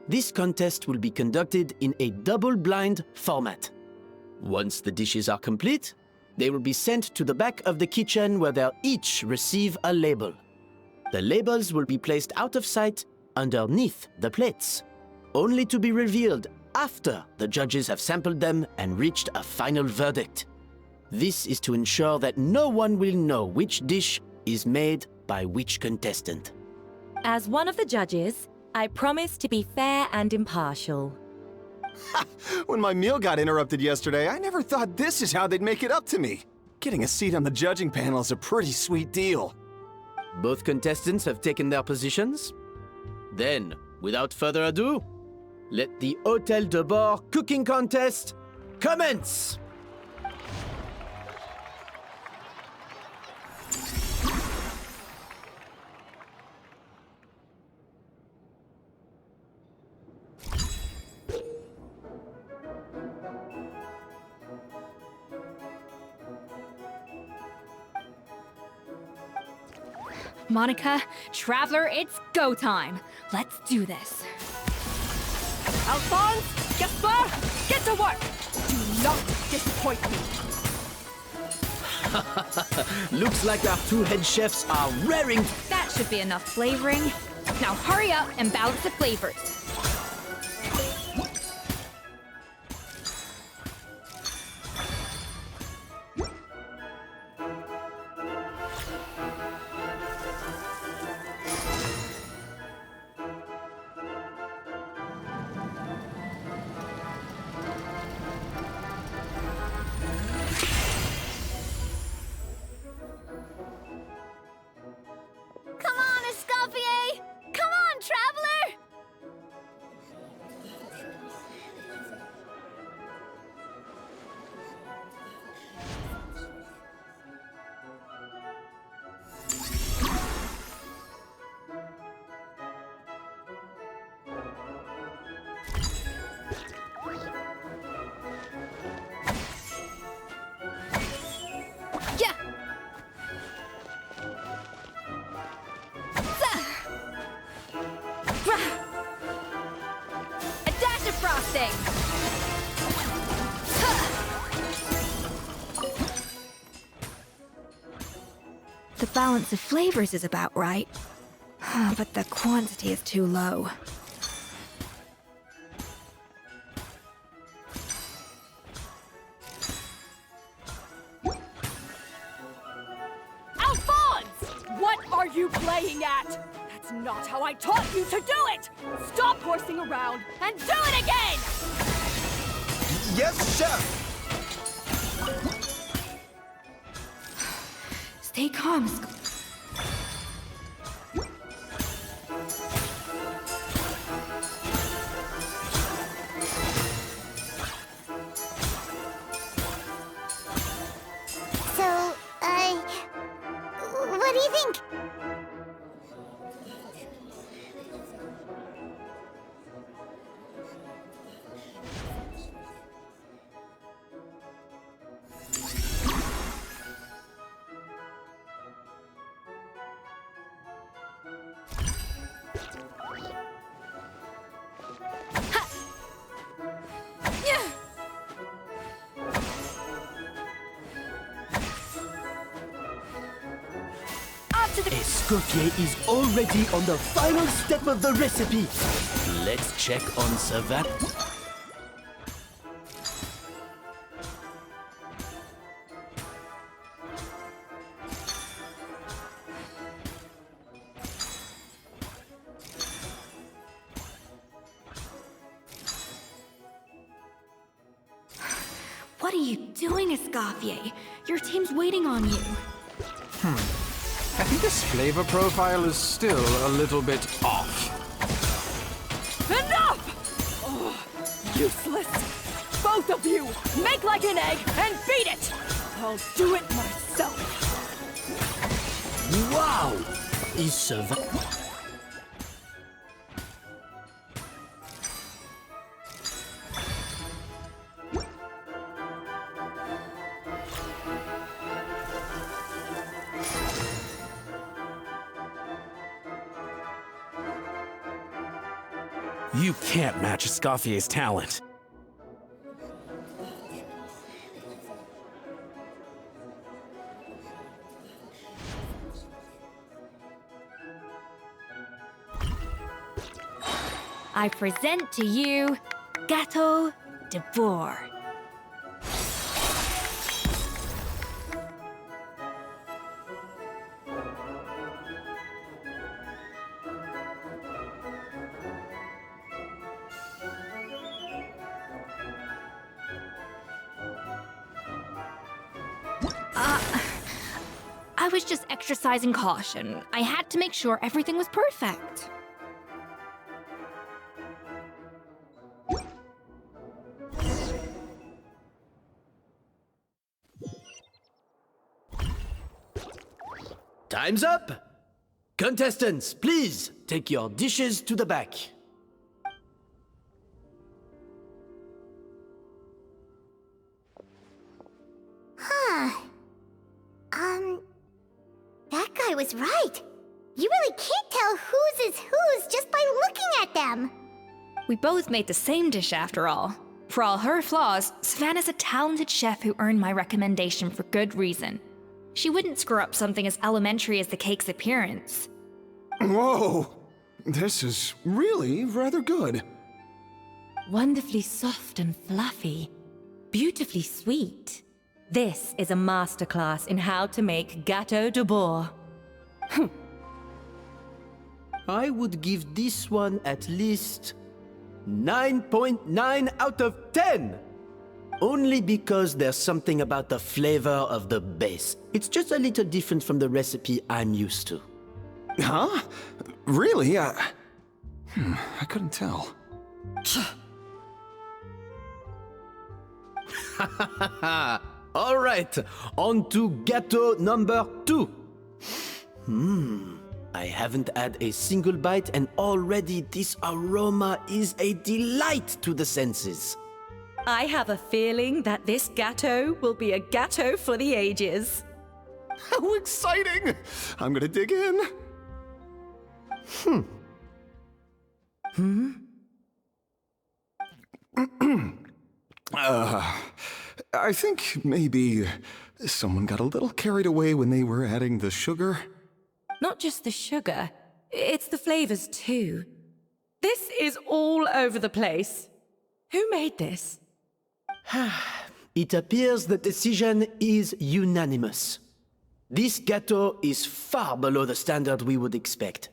this contest will be conducted in a double-blind format. Once the dishes are complete, they will be sent to the back of the kitchen where they'll each receive a label. The labels will be placed out of sight underneath the plates, only to be revealed after the judges have sampled them and reached a final verdict. This is to ensure that no one will know which dish is made by which contestant. As one of the judges, I promise to be fair and impartial. When my meal got interrupted yesterday, I never thought this is how they'd make it up to me. Getting a seat on the judging panel is a pretty sweet deal. Both contestants have taken their positions? Then, without further ado, let the Hôtel de Bord cooking contest commence! Monica, Traveler, it's go time. Let's do this. Alphonse, Gaspar, get to work! Do not disappoint me. Looks like our two head chefs are raring. That should be enough flavoring. Now hurry up and balance the flavors. Come on, Escoffier! Come on, Traveler! Yeah! A dash of frosting! The balance of flavors is about right, but the quantity is too low. Alphonse! What are you playing at? That's not how I taught you to do it! Stop horsing around and do it again! Yes, chef! Stay calm, So, what do you think? Escoffier is already on the final step of the recipe. Let's check on Savannah. What are you doing, Escoffier? Your team's waiting on you. I think this flavor profile is still a little bit off. Enough! Oh, useless! Both of you! Make like an egg and beat it! I'll do it myself! Wow! Is Savannah... You can't match Escoffier's talent. I present to you Gâteau de Bourg. I was just exercising caution. I had to make sure everything was perfect. Time's up! Contestants, please take your dishes to the back. That guy was right. You really can't tell whose is whose just by looking at them. We both made the same dish after all. For all her flaws, Savannah's a talented chef who earned my recommendation for good reason. She wouldn't screw up something as elementary as the cake's appearance. Whoa! This is really rather good. Wonderfully soft and fluffy. Beautifully sweet. This is a masterclass in how to make gâteau de bois. I would give this one at least 9.9 out of 10! Only because there's something about the flavor of the base. It's just a little different from the recipe I'm used to. Huh? Really? I couldn't tell. All right, on to gâteau number 2. I haven't had a single bite and already this aroma is a delight to the senses. I have a feeling that this gâteau will be a gâteau for the ages. How exciting! I'm gonna dig in. I think maybe someone got a little carried away when they were adding the sugar. Not just the sugar, it's the flavors too. This is all over the place. Who made this? It appears the decision is unanimous. This gâteau is far below the standard we would expect.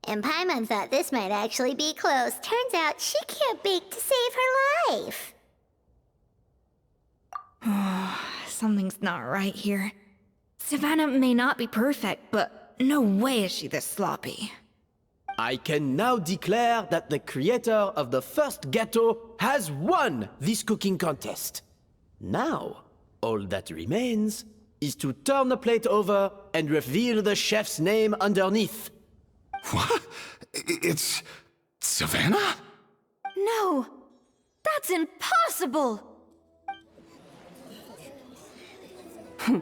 And Paimon thought this might actually be close. Turns out she can't bake to save her life. Something's not right here. Savannah may not be perfect, but no way is she this sloppy. I can now declare that the creator of the first gâteau has won this cooking contest. Now, all that remains is to turn the plate over and reveal the chef's name underneath. What? It's Savannah? No! That's impossible! Hey,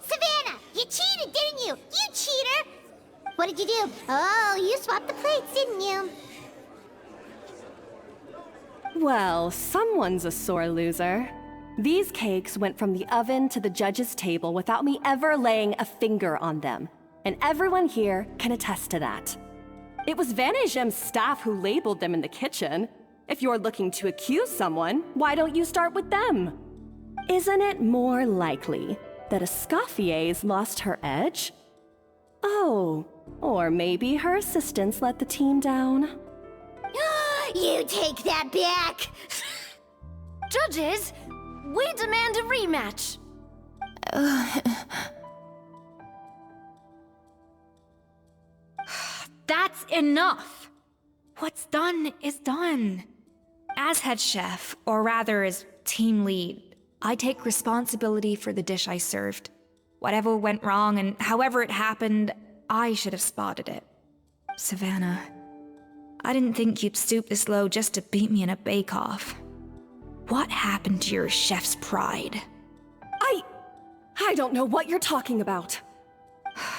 Savannah! You cheated, didn't you? You cheater! What did you do? Oh, you swapped the plates, didn't you? Well, someone's a sore loser. These cakes went from the oven to the judge's table without me ever laying a finger on them. And everyone here can attest to that. It was Vanishem's staff who labeled them in the kitchen. If you're looking to accuse someone, why don't you start with them? Isn't it more likely that Escoffier's lost her edge? Oh, or maybe her assistants let the team down. You take that back! Judges, we demand a rematch. That's enough! What's done is done. As head chef, or rather as team lead, I take responsibility for the dish I served. Whatever went wrong and however it happened, I should have spotted it. Savannah, I didn't think you'd stoop this low just to beat me in a bake-off. What happened to your chef's pride? I don't know what you're talking about.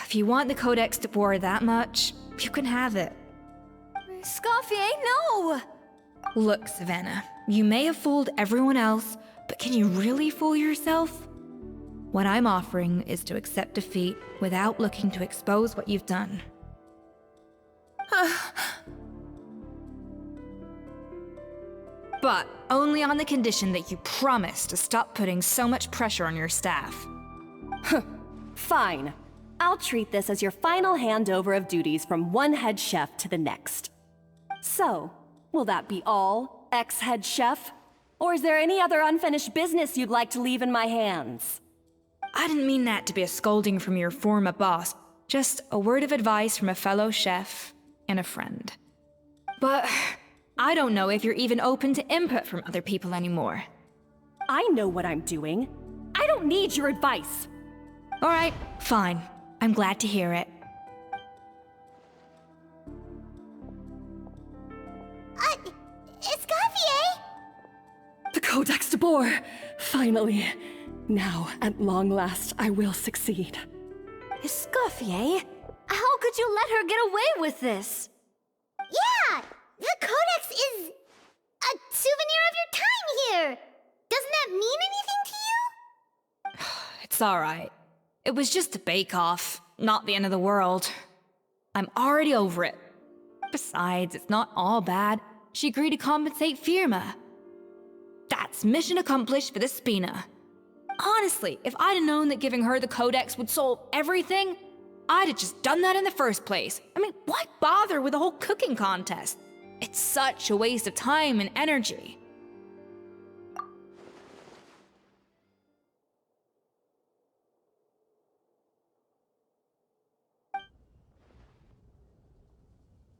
If you want the Codex de Boer that much, you can have it. Scoffier, no! Look, Savannah, you may have fooled everyone else, but can you really fool yourself? What I'm offering is to accept defeat without looking to expose what you've done. But only on the condition that you promise to stop putting so much pressure on your staff. Fine. I'll treat this as your final handover of duties from one head chef to the next. So, will that be all, ex-head chef? Or is there any other unfinished business you'd like to leave in my hands? I didn't mean that to be a scolding from your former boss, just a word of advice from a fellow chef and a friend. But I don't know if you're even open to input from other people anymore. I know what I'm doing. I don't need your advice. All right, fine. I'm glad to hear it. Escoffier? The Codex de Boer! Finally. Now, at long last, I will succeed. Escoffier? How could you let her get away with this? Yeah! The Codex is a souvenir of your time here! Doesn't that mean anything to you? It's all right. It was just a bake-off, not the end of the world. I'm already over it. Besides, it's not all bad. She agreed to compensate Firma. That's mission accomplished for the Spina. Honestly, if I'd have known that giving her the Codex would solve everything, I'd have just done that in the first place. I mean, why bother with the whole cooking contest? It's such a waste of time and energy.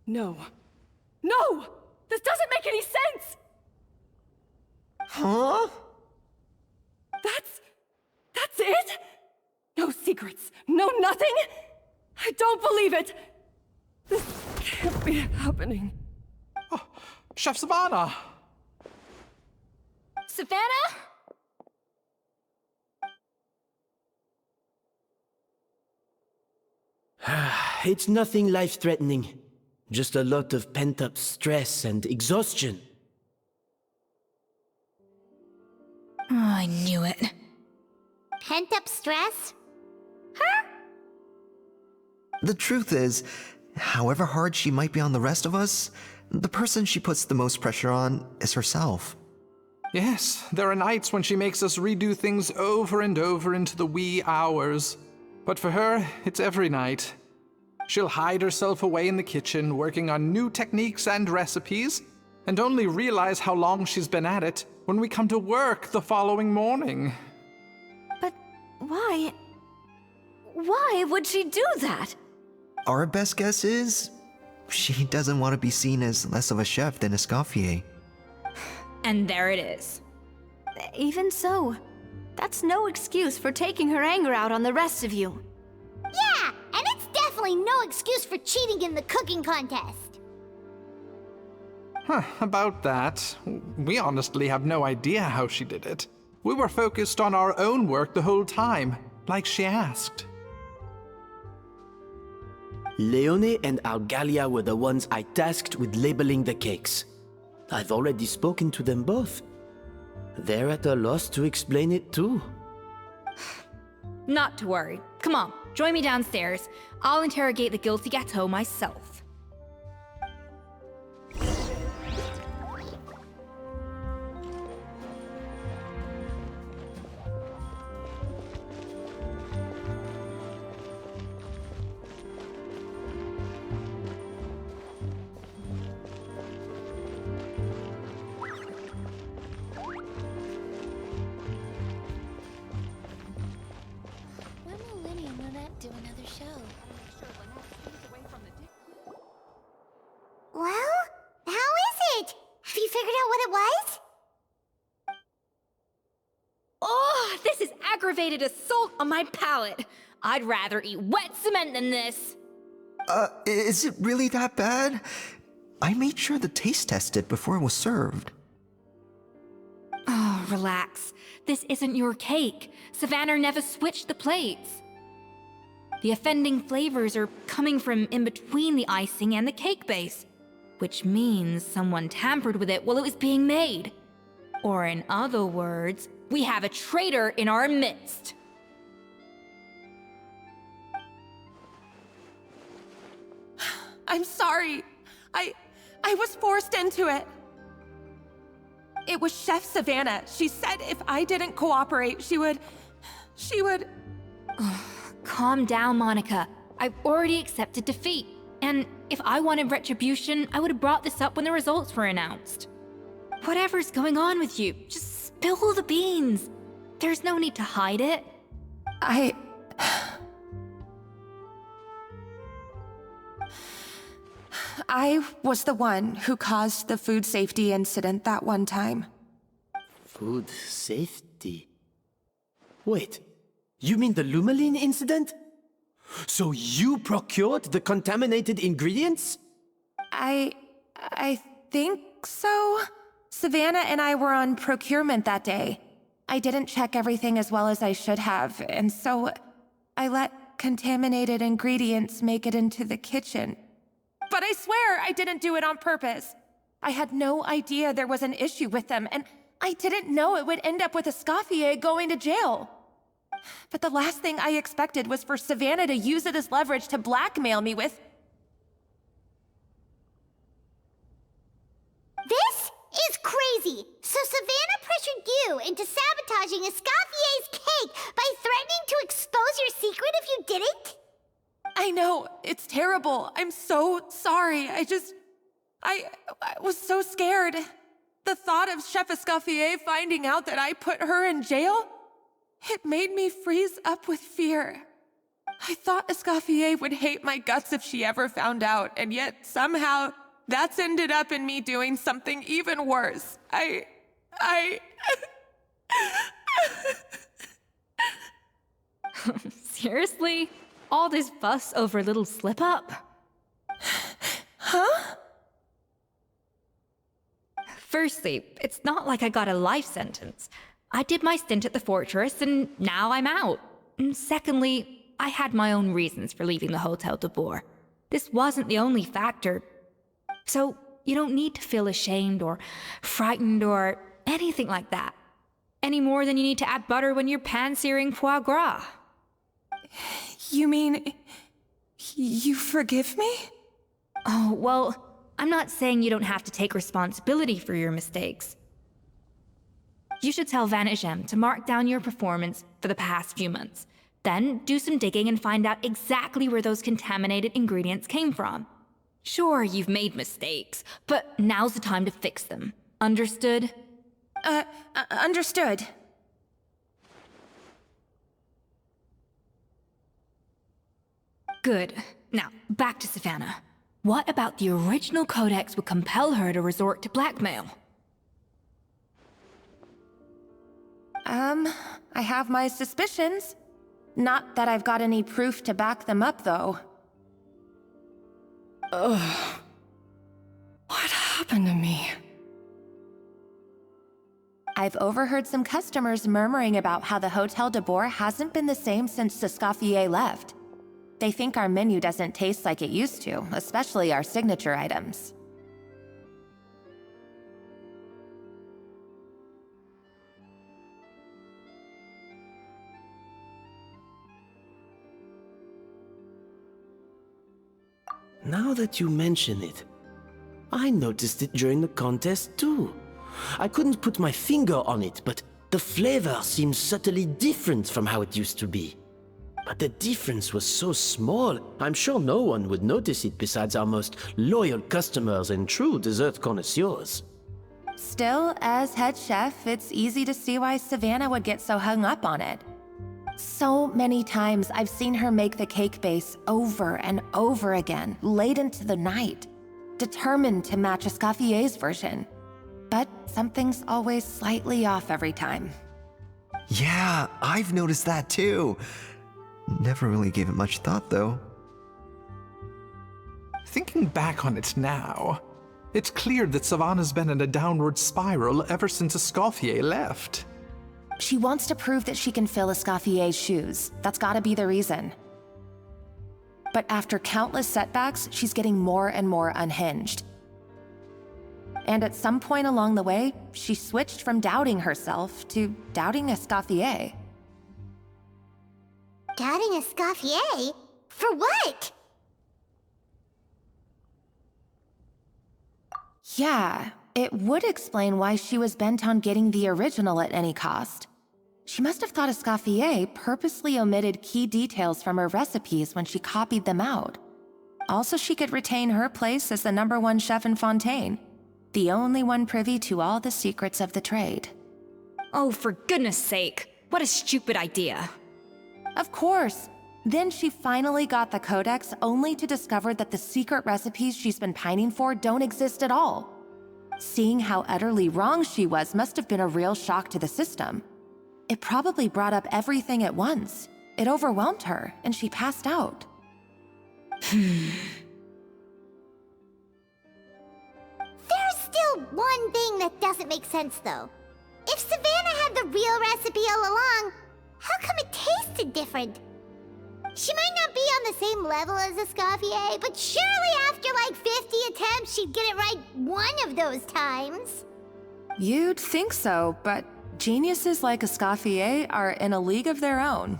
No. No! This doesn't make any sense! Huh? That's it? No secrets, no nothing? I don't believe it! This can't be happening. Oh, Chef Savannah! Savannah? It's nothing life-threatening. Just a lot of pent-up stress and exhaustion. Oh, I knew it. Pent-up stress? The truth is, however hard she might be on the rest of us, the person she puts the most pressure on is herself. Yes, there are nights when she makes us redo things over and over into the wee hours. But for her, it's every night. She'll hide herself away in the kitchen, working on new techniques and recipes, and only realize how long she's been at it when we come to work the following morning. But why? Why would she do that? Our best guess is, she doesn't want to be seen as less of a chef than Escoffier. And there it is. Even so, that's no excuse for taking her anger out on the rest of you. Yeah, and it's definitely no excuse for cheating in the cooking contest. Huh, about that, we honestly have no idea how she did it. We were focused on our own work the whole time, like she asked. Leone and Algalia were the ones I tasked with labeling the cakes. I've already spoken to them both. They're at a loss to explain it too. Not to worry. Come on, join me downstairs. I'll interrogate the guilty gâteau myself. When will Linny and Lynette do another show? Well, how is it? Have you figured out what it was? Oh, this is aggravated assault on my palate. I'd rather eat wet cement than this. Is it really that bad? I made sure to taste test it before it was served. Oh, relax. This isn't your cake. Savannah never switched the plates. The offending flavors are coming from in between the icing and the cake base, which means someone tampered with it while it was being made. Or in other words, we have a traitor in our midst. I'm sorry. I was forced into it. It was Chef Savannah. She said if I didn't cooperate, she would... Calm down, Monica. I've already accepted defeat. And if I wanted retribution, I would have brought this up when the results were announced. Whatever's going on with you, just spill the beans. There's no need to hide it. I was the one who caused the food safety incident that one time. Food safety. Wait, you mean the Lumaline incident? So you procured the contaminated ingredients? I think so. Savannah and I were on procurement that day. I didn't check everything as well as I should have, and so I let contaminated ingredients make it into the kitchen. But I swear I didn't do it on purpose. I had no idea there was an issue with them, and I didn't know it would end up with Escoffier going to jail. But the last thing I expected was for Savannah to use it as leverage to blackmail me with... This is crazy! So Savannah pressured you into sabotaging Escoffier's cake by threatening to expose your secret if you didn't? I know, it's terrible. I'm so sorry. I was so scared. The thought of Chef Escoffier finding out that I put her in jail, it made me freeze up with fear. I thought Escoffier would hate my guts if she ever found out, and yet somehow that's ended up in me doing something even worse. Seriously? All this fuss over a little slip-up? Huh? Firstly, it's not like I got a life sentence. I did my stint at the fortress, and now I'm out. And secondly, I had my own reasons for leaving the Hotel de Boer. This wasn't the only factor. So, you don't need to feel ashamed or frightened or anything like that. Any more than you need to add butter when you're pan-searing foie gras. You mean... you forgive me? Oh, well, I'm not saying you don't have to take responsibility for your mistakes. You should tell Vanagem to mark down your performance for the past few months. Then do some digging and find out exactly where those contaminated ingredients came from. Sure, you've made mistakes, but now's the time to fix them. Understood? Understood. Good. Now, back to Savannah. What about the original codex would compel her to resort to blackmail? I have my suspicions. Not that I've got any proof to back them up, though. Ugh. What happened to me? I've overheard some customers murmuring about how the Hotel de Boer hasn't been the same since Escoffier left. They think our menu doesn't taste like it used to, especially our signature items. Now that you mention it, I noticed it during the contest too. I couldn't put my finger on it, but the flavor seems subtly different from how it used to be. But the difference was so small, I'm sure no one would notice it besides our most loyal customers and true dessert connoisseurs. Still, as head chef, it's easy to see why Savannah would get so hung up on it. So many times I've seen her make the cake base over and over again, late into the night, determined to match Escoffier's version. But something's always slightly off every time. Yeah, I've noticed that too. Never really gave it much thought, though. Thinking back on it now, it's clear that Savannah's been in a downward spiral ever since Escoffier left. She wants to prove that she can fill Escoffier's shoes. That's gotta be the reason. But after countless setbacks, she's getting more and more unhinged. And at some point along the way, she switched from doubting herself to doubting Escoffier. Doubting Escoffier? For what? Yeah, it would explain why she was bent on getting the original at any cost. She must have thought Escoffier purposely omitted key details from her recipes when she copied them out. Also, she could retain her place as the #1 chef in Fontaine, the only one privy to all the secrets of the trade. Oh, for goodness sake. What a stupid idea. Of course. Then she finally got the codex only to discover that the secret recipes she's been pining for don't exist at all. Seeing how utterly wrong she was must have been a real shock to the system. It probably brought up everything at once. It overwhelmed her, and she passed out. There's still one thing that doesn't make sense, though. If Savannah had the real recipe all along, how come it tasted different? She might not be on the same level as Escoffier, but surely after like 50 attempts, she'd get it right one of those times. You'd think so, but geniuses like Escoffier are in a league of their own.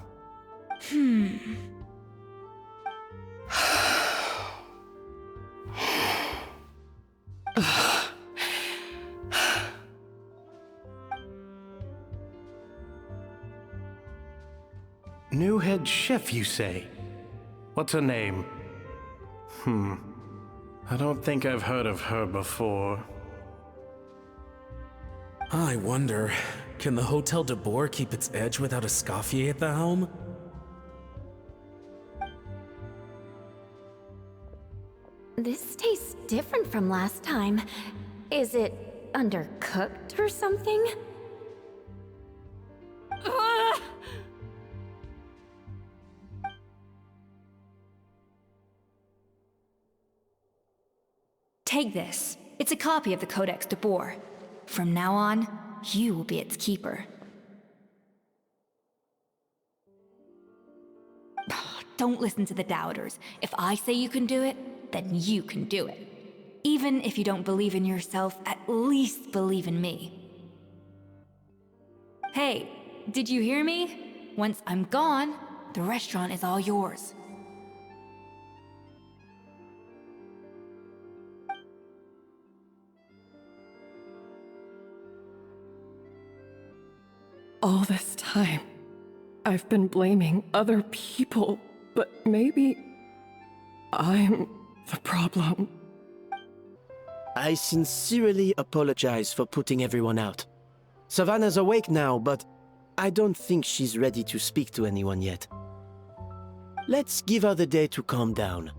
New head chef, you say? What's her name? I don't think I've heard of her before. I wonder, can the Hotel de Boer keep its edge without Escoffier at the helm? This tastes different from last time. Is it undercooked or something? Take this. It's a copy of the Codex de Boer. From now on, you will be its keeper. Don't listen to the doubters. If I say you can do it, then you can do it. Even if you don't believe in yourself, at least believe in me. Hey, did you hear me? Once I'm gone, the restaurant is all yours. All this time, I've been blaming other people, but maybe I'm the problem. I sincerely apologize for putting everyone out. Savannah's awake now, but I don't think she's ready to speak to anyone yet. Let's give her the day to calm down.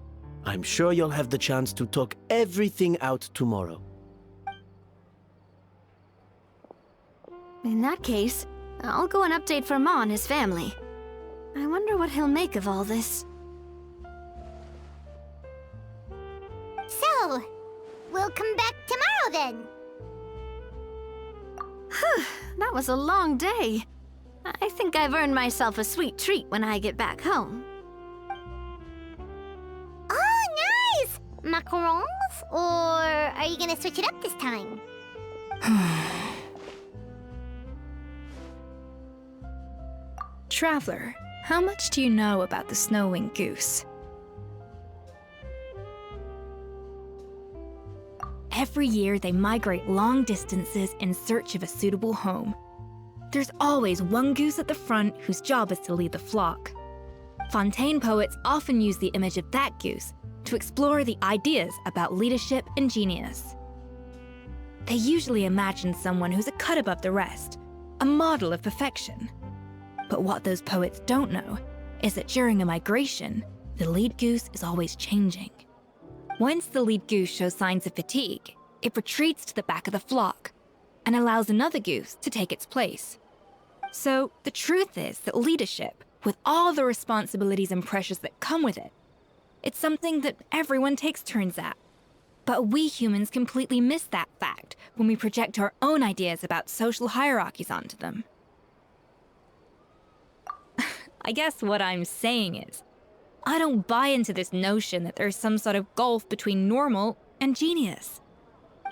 I'm sure you'll have the chance to talk everything out tomorrow. In that case, I'll go and update for Ma and his family. I wonder what he'll make of all this. So, we'll come back tomorrow then. That was a long day. I think I've earned myself a sweet treat when I get back home. Oh, nice! Macarons? Or are you gonna switch it up this time? Traveler, how much do you know about the snow-winged goose? Every year, they migrate long distances in search of a suitable home. There's always one goose at the front whose job is to lead the flock. Fontaine poets often use the image of that goose to explore the ideas about leadership and genius. They usually imagine someone who's a cut above the rest, a model of perfection. But what those poets don't know is that during a migration, the lead goose is always changing. Once the lead goose shows signs of fatigue, it retreats to the back of the flock and allows another goose to take its place. So the truth is that leadership, with all the responsibilities and pressures that come with it, it's something that everyone takes turns at. But we humans completely miss that fact when we project our own ideas about social hierarchies onto them. I guess what I'm saying is, I don't buy into this notion that there's some sort of gulf between normal and genius.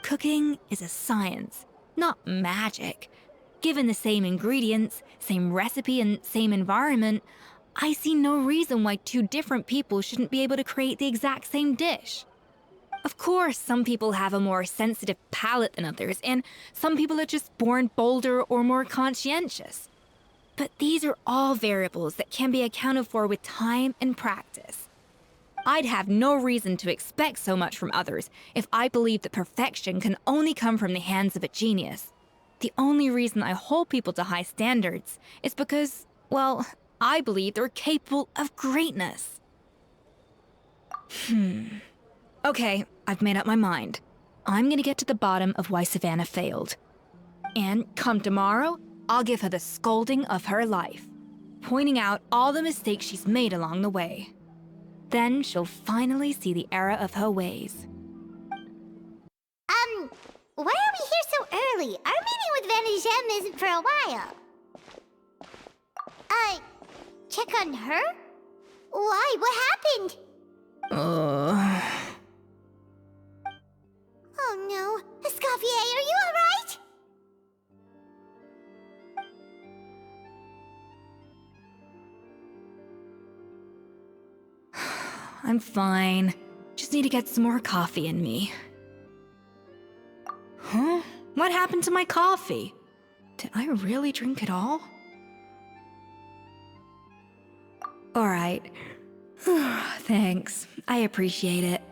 Cooking is a science, not magic. Given the same ingredients, same recipe, and same environment, I see no reason why two different people shouldn't be able to create the exact same dish. Of course, some people have a more sensitive palate than others, and some people are just born bolder or more conscientious. But these are all variables that can be accounted for with time and practice. I'd have no reason to expect so much from others if I believed that perfection can only come from the hands of a genius. The only reason I hold people to high standards is because, well, I believe they're capable of greatness. Okay, I've made up my mind. I'm gonna get to the bottom of why Savannah failed. And come tomorrow, I'll give her the scolding of her life, pointing out all the mistakes she's made along the way. Then she'll finally see the error of her ways. Why are we here so early? Our meeting with Vanagem isn't for a while. Check on her? Why? What happened? Oh no. Escoffier, are you alright? I'm fine. Just need to get some more coffee in me. Huh? What happened to my coffee? Did I really drink it all? Alright. Thanks. I appreciate it.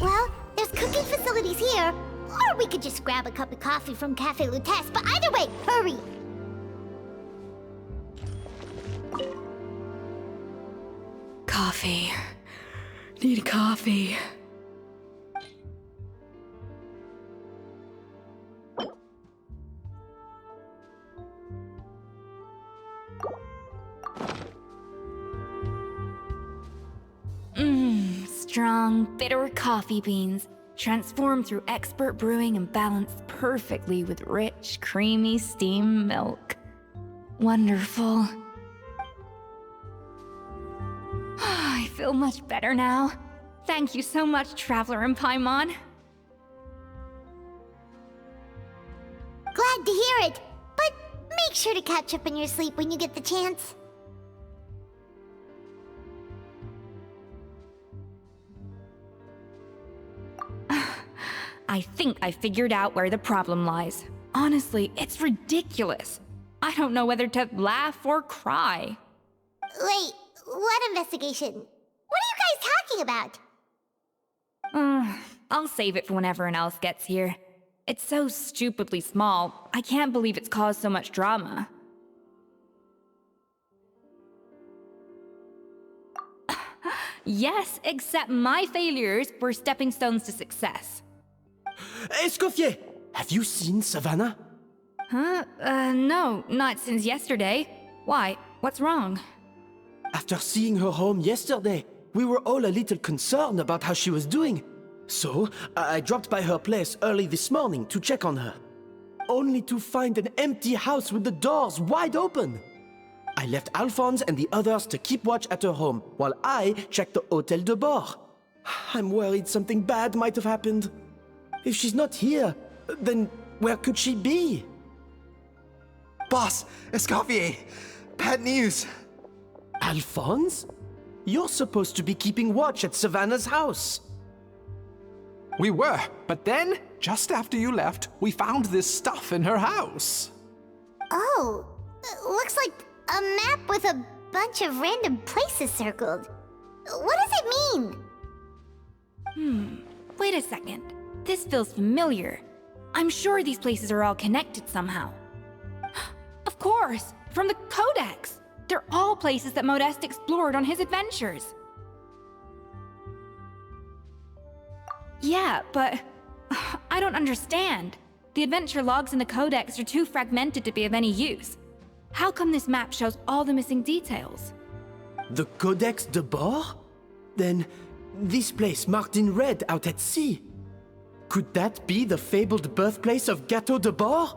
Well, there's cooking facilities here. Or we could just grab a cup of coffee from Cafe Lutece, but either way, hurry! Coffee. Need coffee. Strong, bitter coffee beans, transformed through expert brewing and balanced perfectly with rich, creamy steam milk. Wonderful. I feel much better now. Thank you so much, Traveler in Paimon. Glad to hear it, but make sure to catch up in your sleep when you get the chance. I think I figured out where the problem lies. Honestly, it's ridiculous. I don't know whether to laugh or cry. Wait, what investigation? What are you guys talking about? I'll save it for when everyone else gets here. It's so stupidly small, I can't believe it's caused so much drama. Yes, except my failures were stepping stones to success. Escoffier, have you seen Savannah? Huh? No, not since yesterday. Why? What's wrong? After seeing her home yesterday, we were all a little concerned about how she was doing. So, I dropped by her place early this morning to check on her. Only to find an empty house with the doors wide open. I left Alphonse and the others to keep watch at her home, while I checked the Hôtel de Bord. I'm worried something bad might have happened. If she's not here, then where could she be? Boss, Escoffier, bad news. Alphonse? You're supposed to be keeping watch at Savannah's house. We were, but then, just after you left, we found this stuff in her house. Oh, looks like a map with a bunch of random places circled. What does it mean? Wait a second. This feels familiar. I'm sure these places are all connected somehow. Of course, from the Codex. They're all places that Modeste explored on his adventures. Yeah, but I don't understand. The adventure logs in the Codex are too fragmented to be of any use. How come this map shows all the missing details? The Codex de Bord? Then, this place marked in red out at sea. Could that be the fabled birthplace of Gâteau de Bord?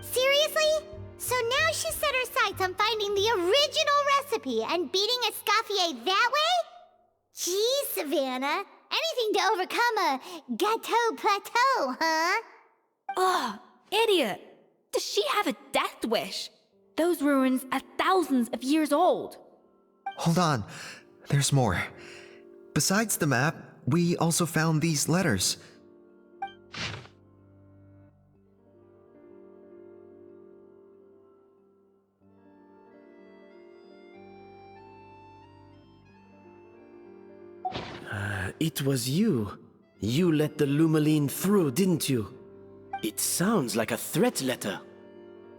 Seriously? So now she set her sights on finding the original recipe and beating Escoffier that way? Geez, Savannah. Anything to overcome a Gâteau plateau, huh? Ugh, idiot! Does she have a death wish? Those ruins are thousands of years old. Hold on, there's more. Besides the map, we also found these letters. It was you. You let the Lumaline through, didn't you? It sounds like a threat letter.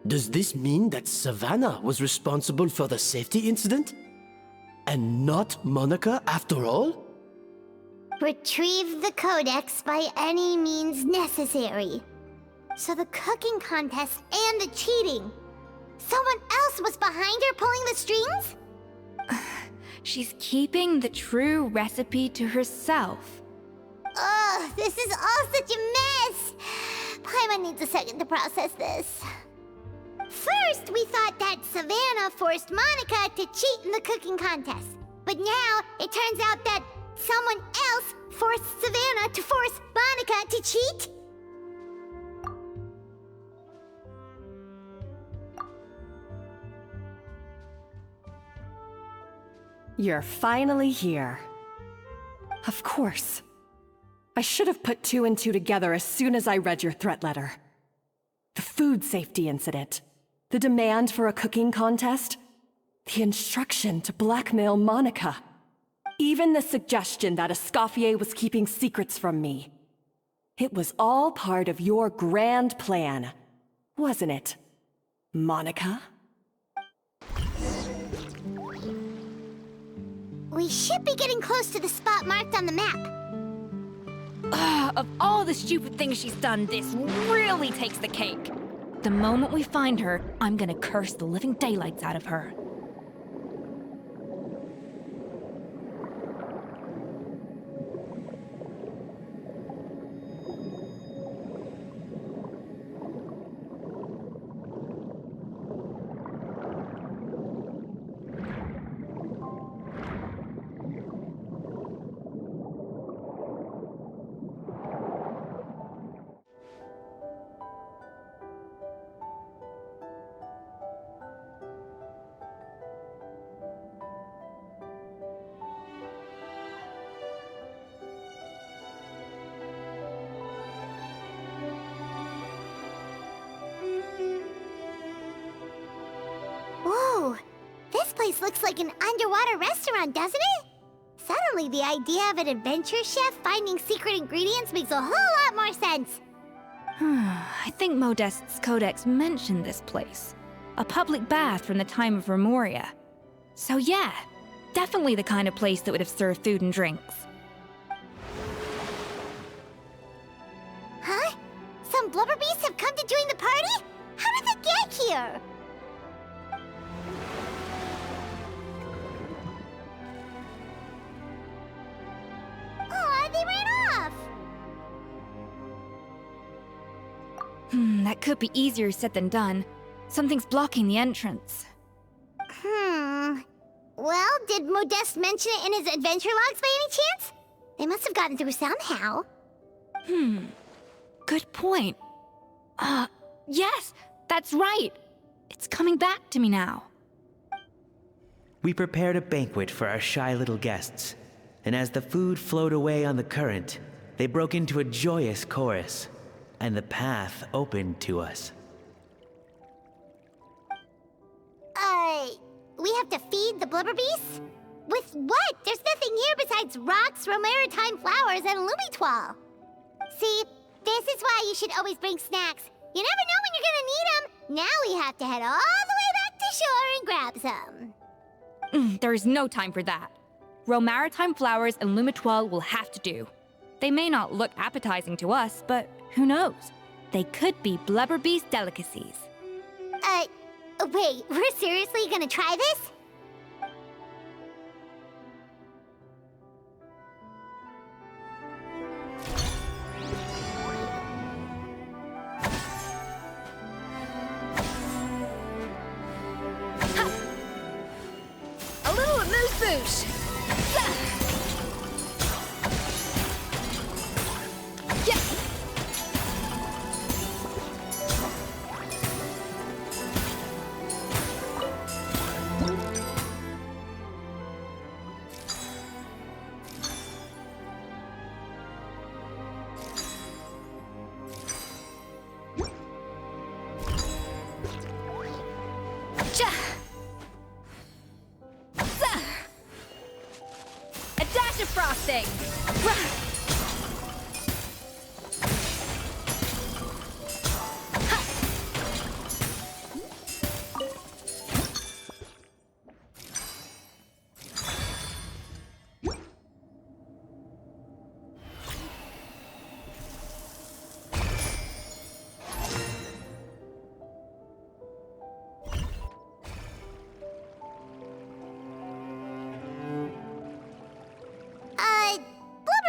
Does this mean that Savannah was responsible for the safety incident? And not Monica after all? Retrieve the codex by any means necessary. So the cooking contest and the cheating. Someone else was behind her pulling the strings? She's keeping the true recipe to herself. Ugh, this is all such a mess. Paimon needs a second to process this. First, we thought that Savannah forced Monica to cheat in the cooking contest. But now, it turns out that someone else forced Savannah to force Monica to cheat? You're finally here. Of course. I should have put 2 and 2 together as soon as I read your threat letter. The food safety incident, the demand for a cooking contest, the instruction to blackmail Monica, even the suggestion that Escoffier was keeping secrets from me. It was all part of your grand plan, wasn't it, Monica? We should be getting close to the spot marked on the map. Ugh, of all the stupid things she's done, this really takes the cake. The moment we find her, I'm gonna curse the living daylights out of her. Whoa, this place looks like an underwater restaurant, doesn't it? Suddenly, the idea of an adventure chef finding secret ingredients makes a whole lot more sense. I think Modest's codex mentioned this place. A public bath from the time of Remoria. So yeah, definitely the kind of place that would have served food and drinks. Huh? Some blubber beasts have come to join the party? How did they get here? Aw, they ran off! That could be easier said than done. Something's blocking the entrance. Well, did Modeste mention it in his adventure logs by any chance? They must have gotten through somehow. Good point. Yes, that's right. It's coming back to me now. We prepared a banquet for our shy little guests, and as the food flowed away on the current, they broke into a joyous chorus, and the path opened to us. We have to feed the blubber beasts? With what? There's nothing here besides rocks, romaritime flowers, and lumitoile. See, this is why you should always bring snacks. You never know when you're gonna need them. Now we have to head all the way back to shore and grab some. There is no time for that. Romaritime flowers and lumitoile will have to do. They may not look appetizing to us, but who knows? They could be blubber beast delicacies. Wait, we're seriously gonna try this? A little amuse-bouche! Yes! A dash of frosting!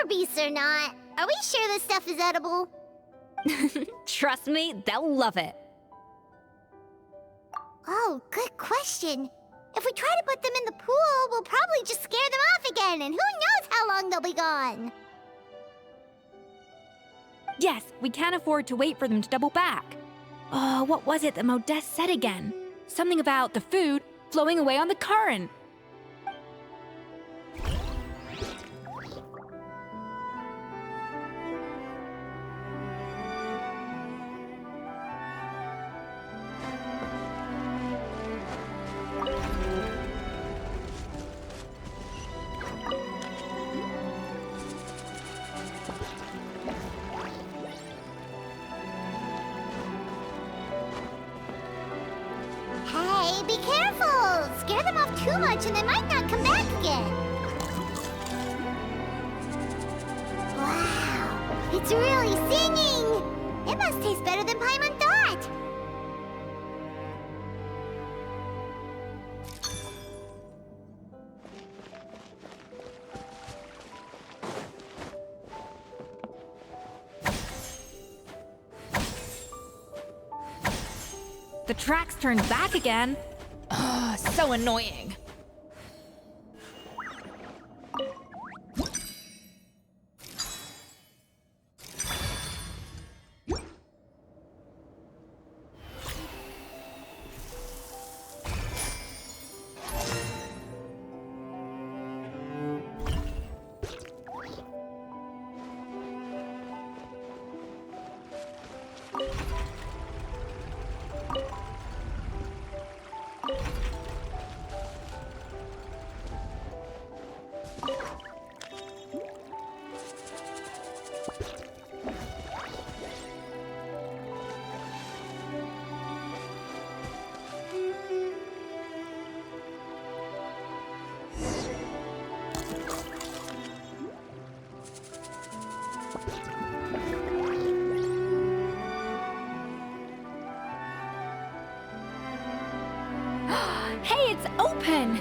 super beasts or not, are we sure this stuff is edible? Trust me, they'll love it. Oh, good question. If we try to put them in the pool, we'll probably just scare them off again, and who knows how long they'll be gone. Yes, we can't afford to wait for them to double back. Oh, what was it that Modeste said again? Something about the food flowing away on the current. Hey, be careful! Scare them off too much and they might not come back again. Wow, it's really singing! It must taste better than Paimon thought. The tracks turned back again. Ugh, so annoying. Hey, it's open!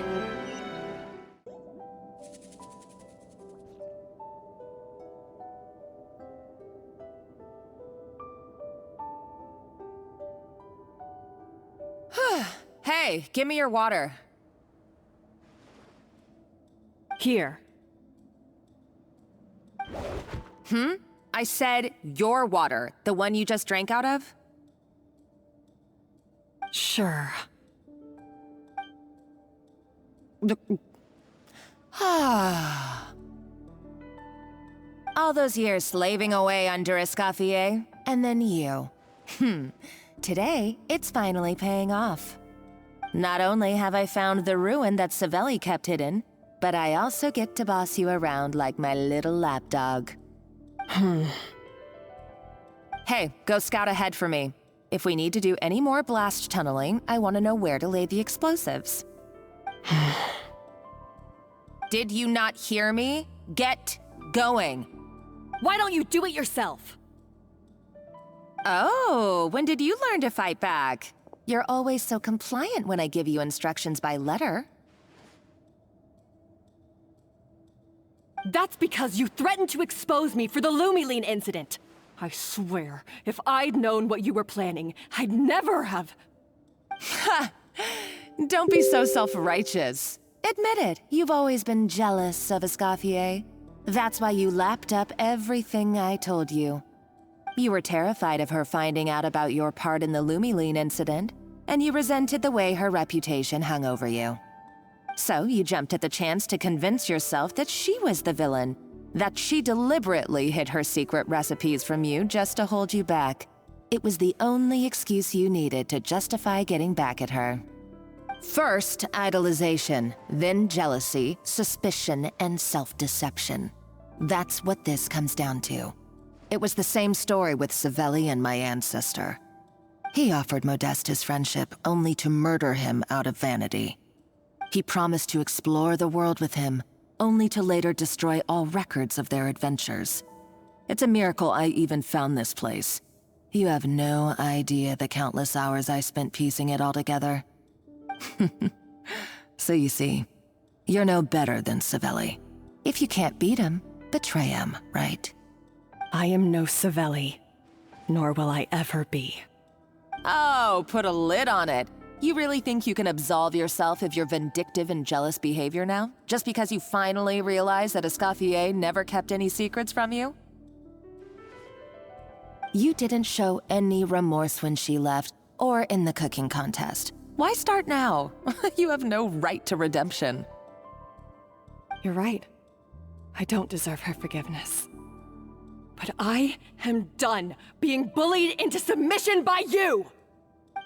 Hey, give me your water. Here. I said your water, the one you just drank out of? Sure. All those years slaving away under Escoffier, and then you. Today, it's finally paying off. Not only have I found the ruin that Savelli kept hidden, but I also get to boss you around like my little lapdog. Hey, go scout ahead for me. If we need to do any more blast tunneling, I want to know where to lay the explosives. Did you not hear me? Get going. Why don't you do it yourself? Oh, when did you learn to fight back? You're always so compliant when I give you instructions by letter. That's because you threatened to expose me for the Lumiline incident. I swear, if I'd known what you were planning, I'd never have... Ha! Don't be so self-righteous. Admit it, you've always been jealous of Escoffier. That's why you lapped up everything I told you. You were terrified of her finding out about your part in the Lumiline incident, and you resented the way her reputation hung over you. So you jumped at the chance to convince yourself that she was the villain, that she deliberately hid her secret recipes from you just to hold you back. It was the only excuse you needed to justify getting back at her. First, idolization, then jealousy, suspicion, and self-deception. That's what this comes down to. It was the same story with Savelli and my ancestor. He offered Modeste his friendship only to murder him out of vanity. He promised to explore the world with him, only to later destroy all records of their adventures. It's a miracle I even found this place. You have no idea the countless hours I spent piecing it all together. So you see, you're no better than Savelli. If you can't beat him, betray him, right? I am no Savelli, nor will I ever be. Oh, put a lid on it. You really think you can absolve yourself of your vindictive and jealous behavior now? Just because you finally realize that Escoffier never kept any secrets from you? You didn't show any remorse when she left, or in the cooking contest. Why start now? You have no right to redemption. You're right. I don't deserve her forgiveness. But I am done being bullied into submission by you!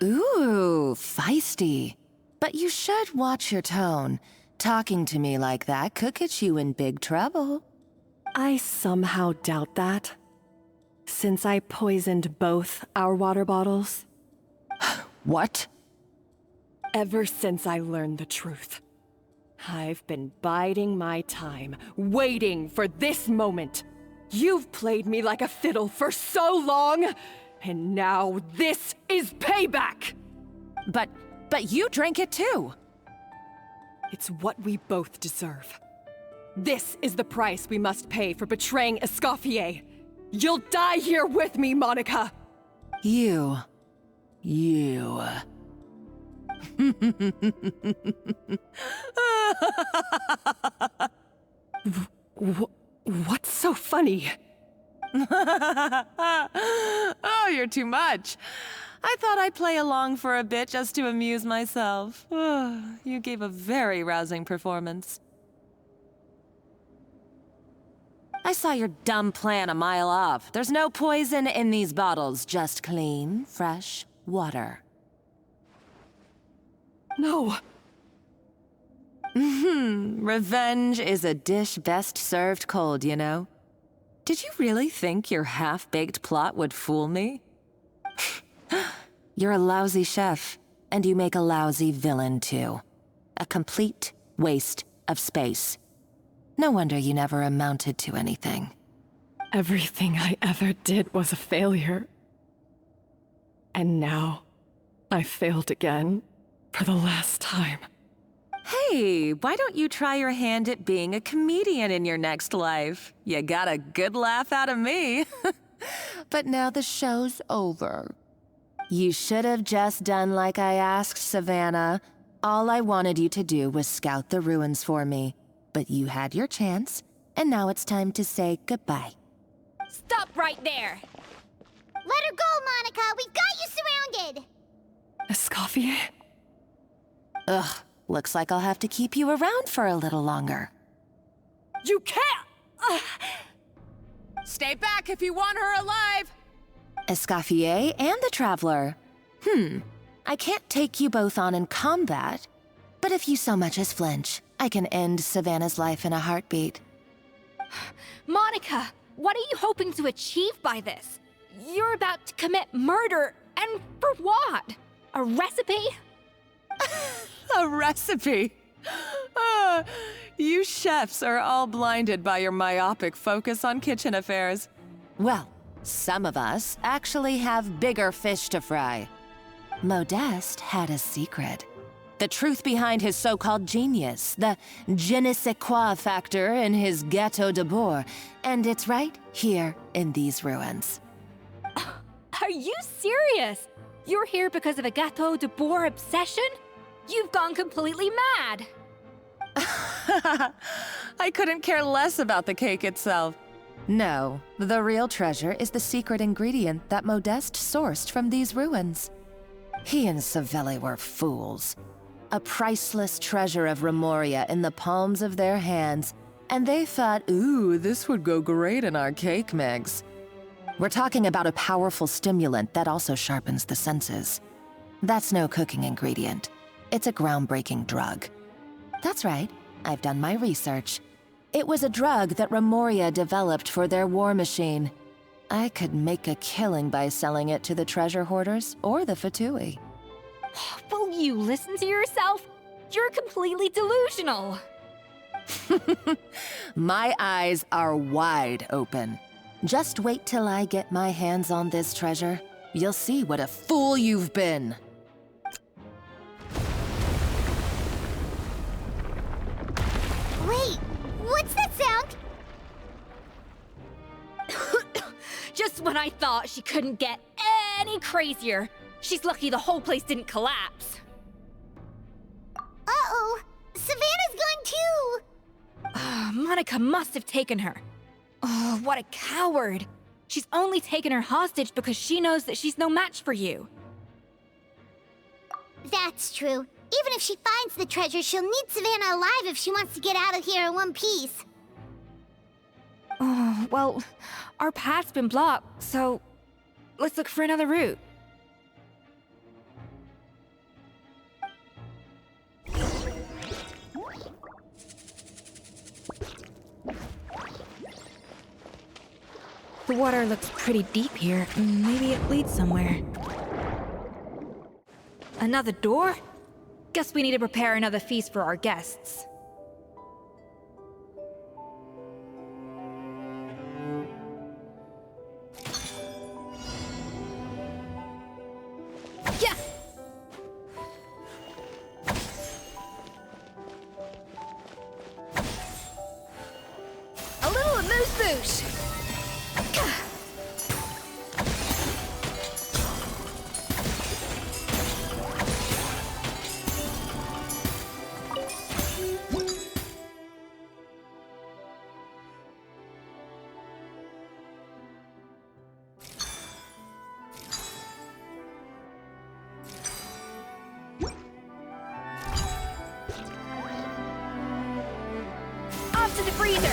Ooh, feisty. But you should watch your tone. Talking to me like that could get you in big trouble. I somehow doubt that. Since I poisoned both our water bottles. What? Ever since I learned the truth, I've been biding my time, waiting for this moment. You've played me like a fiddle for so long, and now this is payback! But you drank it too! It's what we both deserve. This is the price we must pay for betraying Escoffier. You'll die here with me, Monica! You. What's so funny? Oh, you're too much. I thought I'd play along for a bit just to amuse myself. You gave a very rousing performance. I saw your dumb plan a mile off. There's no poison in these bottles, just clean, fresh water. No. Revenge is a dish best served cold, you know? Did you really think your half-baked plot would fool me? You're a lousy chef, and you make a lousy villain, too. A complete waste of space. No wonder you never amounted to anything. Everything I ever did was a failure. And now, I failed again, for the last time. Hey, why don't you try your hand at being a comedian in your next life? You got a good laugh out of me. But now the show's over. You should have just done like I asked, Savannah. All I wanted you to do was scout the ruins for me. But you had your chance, and now it's time to say goodbye. Stop right there! Let her go, Monica! We've got you surrounded! Escoffier? Ugh, looks like I'll have to keep you around for a little longer. You can't! Stay back if you want her alive! Escoffier and the Traveler. I can't take you both on in combat, but if you so much as flinch, I can end Savannah's life in a heartbeat. Monica, what are you hoping to achieve by this? You're about to commit murder, and for what? A recipe? A recipe? You chefs are all blinded by your myopic focus on kitchen affairs. Well, some of us actually have bigger fish to fry. Modeste had a secret. The truth behind his so-called genius, the je ne sais quoi factor in his Gâteau de Bourg, and it's right here in these ruins. Are you serious? You're here because of a Gâteau de Bourg obsession? You've gone completely mad! I couldn't care less about the cake itself. No, the real treasure is the secret ingredient that Modeste sourced from these ruins. He and Savelli were fools. A priceless treasure of Remoria in the palms of their hands, and they thought, ooh, this would go great in our cake mix. We're talking about a powerful stimulant that also sharpens the senses. That's no cooking ingredient. It's a groundbreaking drug. That's right, I've done my research. It was a drug that Remoria developed for their war machine. I could make a killing by selling it to the treasure hoarders or the Fatui. Will you listen to yourself? You're completely delusional. My eyes are wide open. Just wait till I get my hands on this treasure. You'll see what a fool you've been. Wait, what's that sound? Just when I thought she couldn't get any crazier. She's lucky the whole place didn't collapse. Uh-oh! Savannah's going too! Monica must have taken her. Oh, what a coward. She's only taken her hostage because she knows that she's no match for you. That's true. Even if she finds the treasure, she'll need Savannah alive if she wants to get out of here in one piece. Oh, well, our path's been blocked, so let's look for another route. The water looks pretty deep here. Maybe it leads somewhere. Another door? Guess we need to prepare another feast for our guests. Yeah! A little amuse-bouche! Off to the freezer!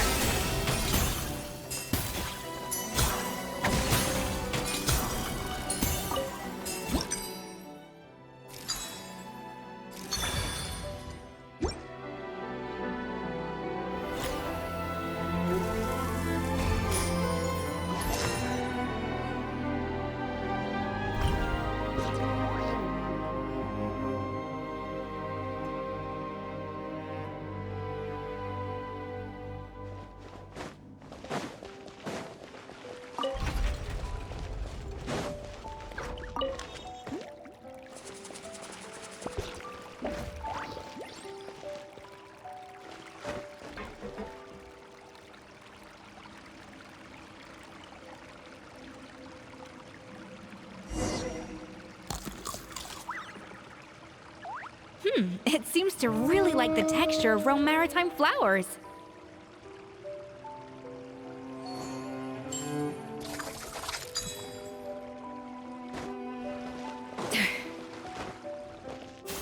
It seems to really like the texture of Rome maritime flowers.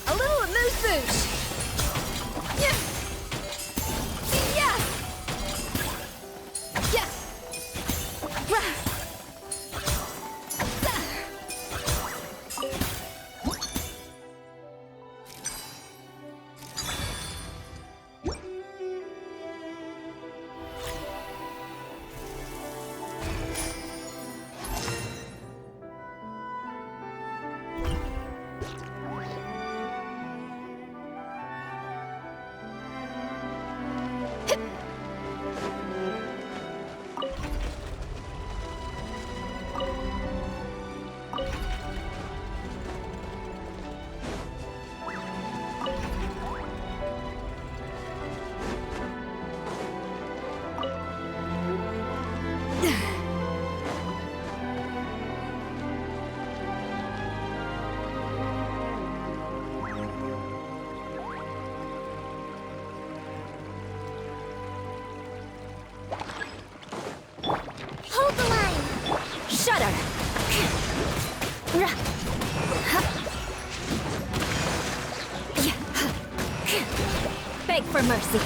A little amuse-bouche! Yeah! Yeah! Yeah! Hold the line! Shudder! Beg for mercy.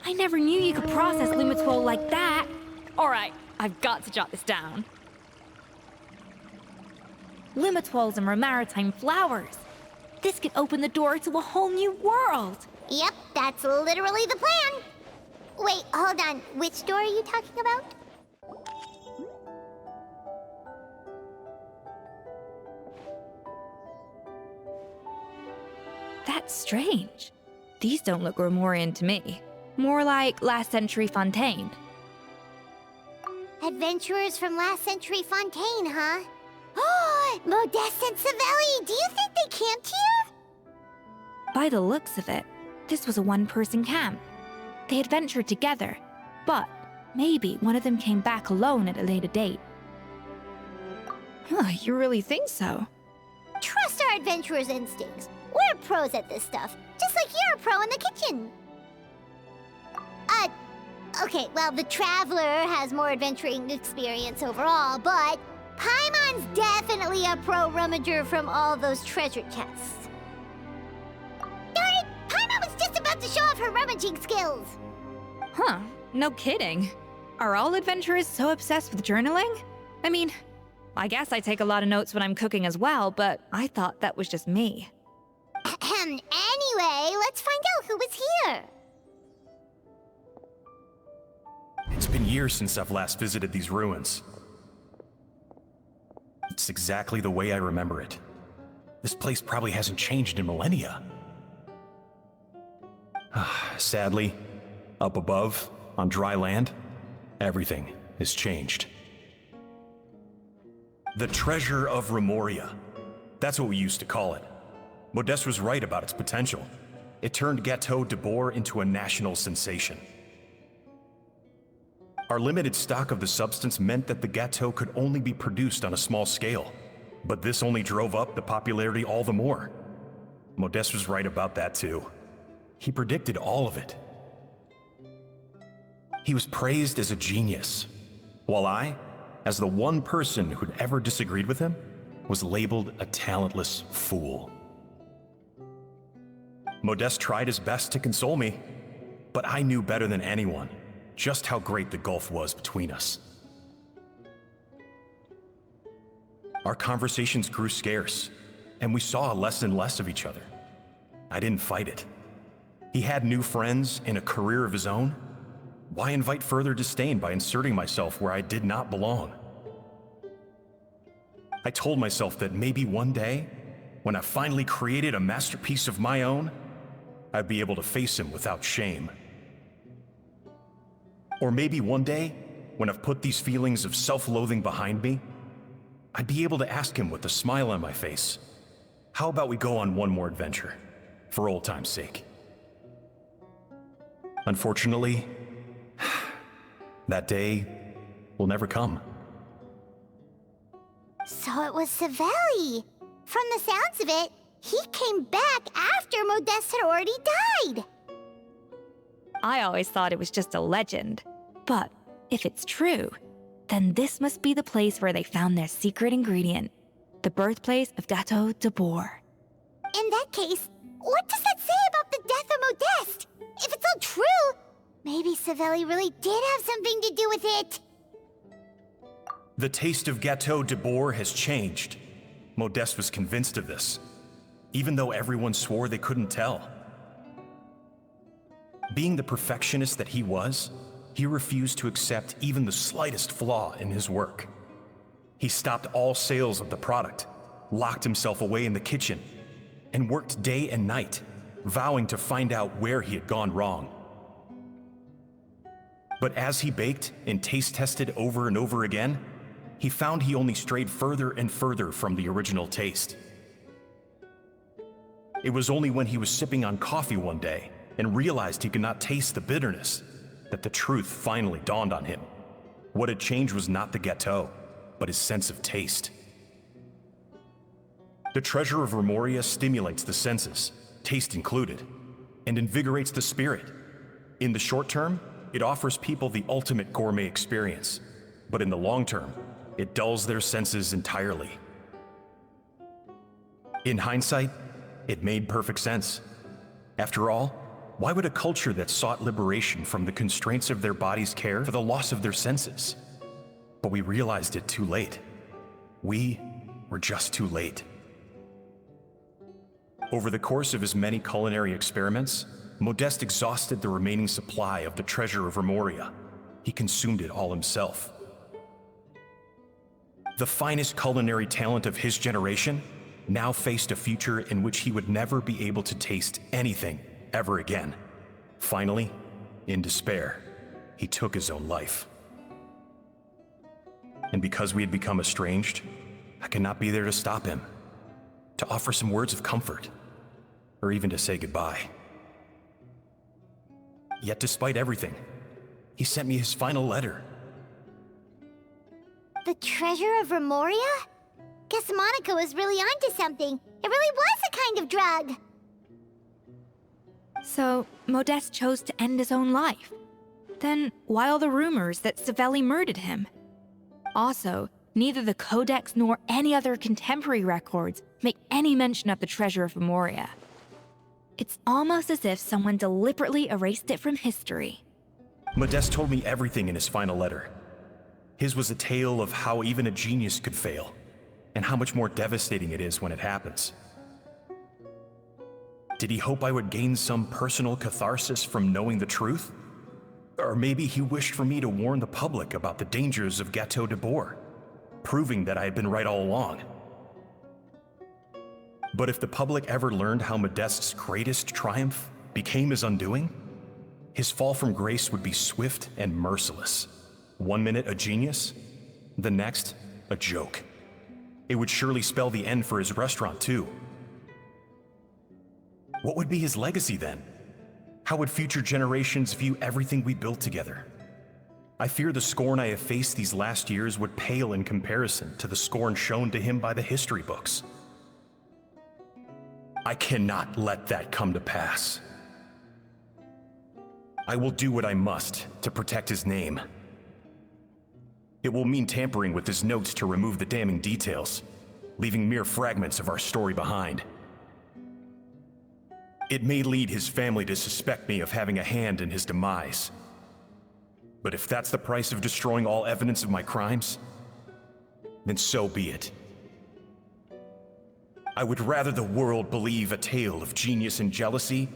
I never knew you could process Lumitwol like that. Alright, I've got to jot this down. Lumitwols and maritime flowers. This could open the door to a whole new world. Yep, that's literally the plan. Wait, hold on. Which door are you talking about? That's strange. These don't look Grimoirian to me. More like last century Fontaine. Adventurers from last century Fontaine, huh? Oh, Modeste and Savelli, do you think they camped here? By the looks of it, this was a one-person camp. They adventured together, but maybe one of them came back alone at a later date. Huh, you really think so? Trust our adventurers' instincts. We're pros at this stuff, just like you're a pro in the kitchen. Okay, well, the Traveler has more adventuring experience overall, but Paimon's definitely a pro rummager from all those treasure chests. Darn it! Paimon was just about to show off her rummaging skills! Huh, no kidding. Are all adventurers so obsessed with journaling? I mean, I guess I take a lot of notes when I'm cooking as well, but I thought that was just me. Anyway, let's find out who was here. It's been years since I've last visited these ruins. It's exactly the way I remember it. This place probably hasn't changed in millennia. Sadly, up above, on dry land, everything has changed. The treasure of Remoria. That's what we used to call it. Modeste was right about its potential. It turned Gâteau de Bourg into a national sensation. Our limited stock of the substance meant that the gâteau could only be produced on a small scale, but this only drove up the popularity all the more. Modeste was right about that too. He predicted all of it. He was praised as a genius, while I, as the one person who'd ever disagreed with him, was labeled a talentless fool. Modeste tried his best to console me, but I knew better than anyone just how great the gulf was between us. Our conversations grew scarce, and we saw less and less of each other. I didn't fight it. He had new friends and a career of his own. Why invite further disdain by inserting myself where I did not belong? I told myself that maybe one day, when I finally created a masterpiece of my own, I'd be able to face him without shame. Or maybe one day, when I've put these feelings of self-loathing behind me, I'd be able to ask him with a smile on my face, how about we go on one more adventure, for old time's sake? Unfortunately, that day will never come. So it was Savelli. From the sounds of it, he came back after Modeste had already died. I always thought it was just a legend. But if it's true, then this must be the place where they found their secret ingredient, the birthplace of Gâteau de Bourg. In that case, what does that say about the death of Modeste? If it's all true, maybe Savelli really did have something to do with it. The taste of Gâteau de Bourg has changed. Modeste was convinced of this, even though everyone swore they couldn't tell. Being the perfectionist that he was, he refused to accept even the slightest flaw in his work. He stopped all sales of the product, locked himself away in the kitchen, and worked day and night, vowing to find out where he had gone wrong. But as he baked and taste tested over and over again, he found he only strayed further and further from the original taste. It was only when he was sipping on coffee one day and realized he could not taste the bitterness that the truth finally dawned on him. What had changed was not the gâteau, but his sense of taste. The treasure of Remoria stimulates the senses, taste included, and invigorates the spirit. In the short term, it offers people the ultimate gourmet experience, but in the long term, it dulls their senses entirely. In hindsight, it made perfect sense. After all, why would a culture that sought liberation from the constraints of their bodies care for the loss of their senses? But we realized it too late. We were just too late. Over the course of his many culinary experiments, Modeste exhausted the remaining supply of the treasure of Remoria. He consumed it all himself. The finest culinary talent of his generation now faced a future in which he would never be able to taste anything ever again. Finally, in despair, he took his own life. And because we had become estranged, I could not be there to stop him, to offer some words of comfort, or even to say goodbye. Yet despite everything, he sent me his final letter. The treasure of Remoria? Guess Monica was really onto something. It really was a kind of drug. So, Modeste chose to end his own life. Then, why all the rumors that Savelli murdered him? Also, neither the Codex nor any other contemporary records make any mention of the treasure of Remoria. It's almost as if someone deliberately erased it from history. Modeste told me everything in his final letter. His was a tale of how even a genius could fail, and how much more devastating it is when it happens. Did he hope I would gain some personal catharsis from knowing the truth? Or maybe he wished for me to warn the public about the dangers of Gateau de Bourg, proving that I had been right all along. But if the public ever learned how Modeste's greatest triumph became his undoing, his fall from grace would be swift and merciless. 1 minute a genius, the next a joke. It would surely spell the end for his restaurant too. What would be his legacy then? How would future generations view everything we built together? I fear the scorn I have faced these last years would pale in comparison to the scorn shown to him by the history books. I cannot let that come to pass. I will do what I must to protect his name. It will mean tampering with his notes to remove the damning details, leaving mere fragments of our story behind. It may lead his family to suspect me of having a hand in his demise. But if that's the price of destroying all evidence of my crimes, then so be it. I would rather the world believe a tale of genius and jealousy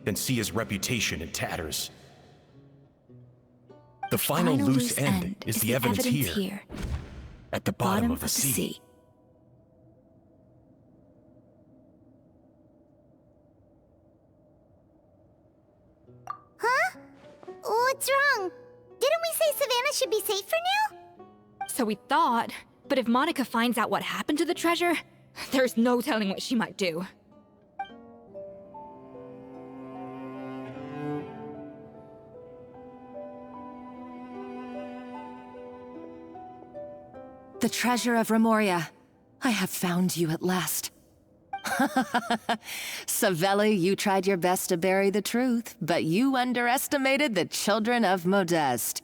than see his reputation in tatters. The final loose end is the evidence here, at the bottom of the sea. Huh? What's wrong? Didn't we say Savannah should be safe for now? So we thought, but if Monica finds out what happened to the treasure, there's no telling what she might do. The treasure of Remoria. I have found you at last. Savelli, you tried your best to bury the truth, but you underestimated the children of Modeste.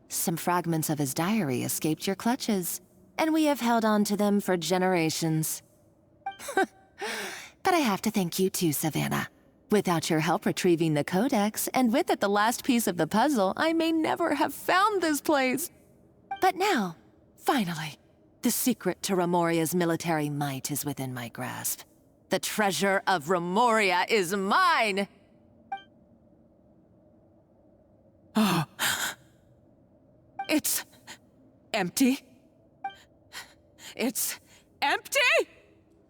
Some fragments of his diary escaped your clutches, and we have held on to them for generations. But I have to thank you too, Savannah. Without your help retrieving the Codex, and with it the last piece of the puzzle, I may never have found this place. But now, finally, the secret to Remoria's military might is within my grasp. The treasure of Remoria is mine! Oh. It's empty. It's empty?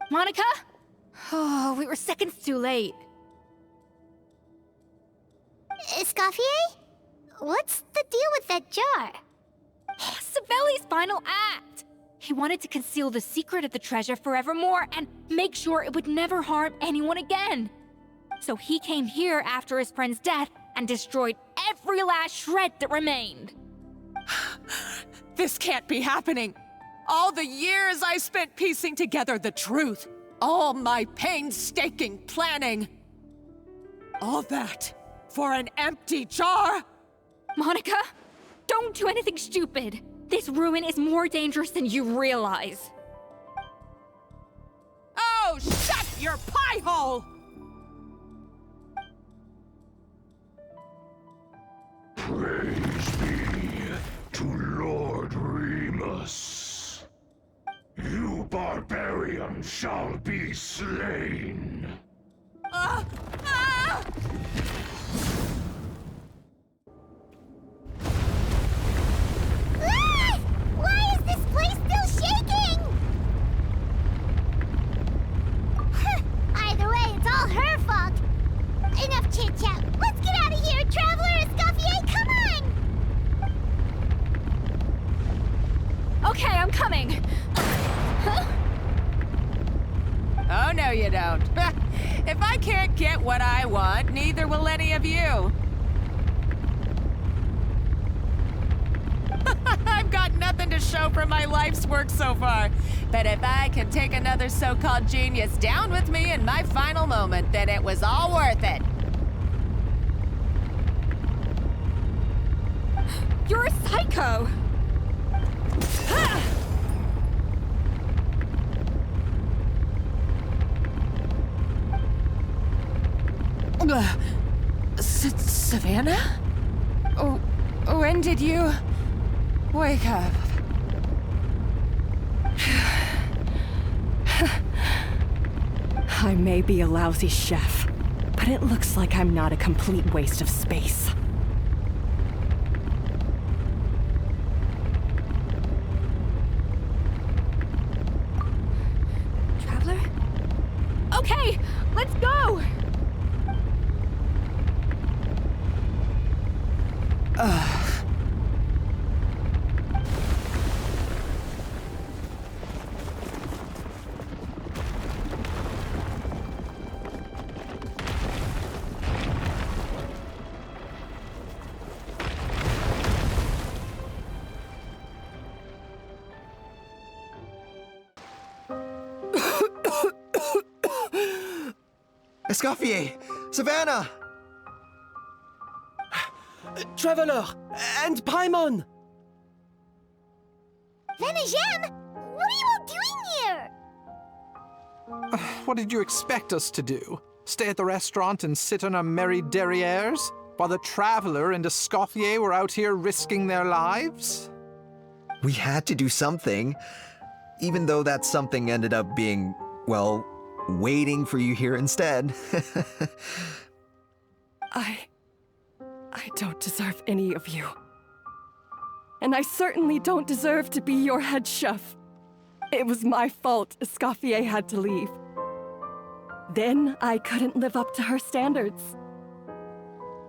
Monica? Oh, we were seconds too late. Escoffier? What's the deal with that jar? Savelli's final act! He wanted to conceal the secret of the treasure forevermore and make sure it would never harm anyone again. So he came here after his friend's death and destroyed every last shred that remained. This can't be happening. All the years I spent piecing together the truth. All my painstaking planning. All that for an empty jar? Monica, don't do anything stupid. This ruin is more dangerous than you realize. Oh, shut your pie hole! Praise be to Lord Remus. You barbarian shall be slain. Why is this place still shaking? Either way, it's all her fault. Enough chit-chat. Let's get out of here, Traveler Escoffier, come on! Okay, I'm coming. Huh? Oh, no, you don't. If I can't get what I want, neither will any of you. I've got nothing to show for my life's work so far. But if I can take another so-called genius down with me in my final moment, then it was all worth it. You're a psycho! Savannah? Oh, when did you wake up? I may be a lousy chef, but it looks like I'm not a complete waste of space. Traveler? Okay, let's go! Escoffier! Savannah! Traveler! And Paimon! Venejem, what are you all doing here? What did you expect us to do? Stay at the restaurant and sit on our merry derrieres? While the Traveler and Escoffier were out here risking their lives? We had to do something, even though that something ended up being, well, waiting for you here instead. I don't deserve any of you. And I certainly don't deserve to be your head chef. It was my fault Escoffier had to leave. Then I couldn't live up to her standards.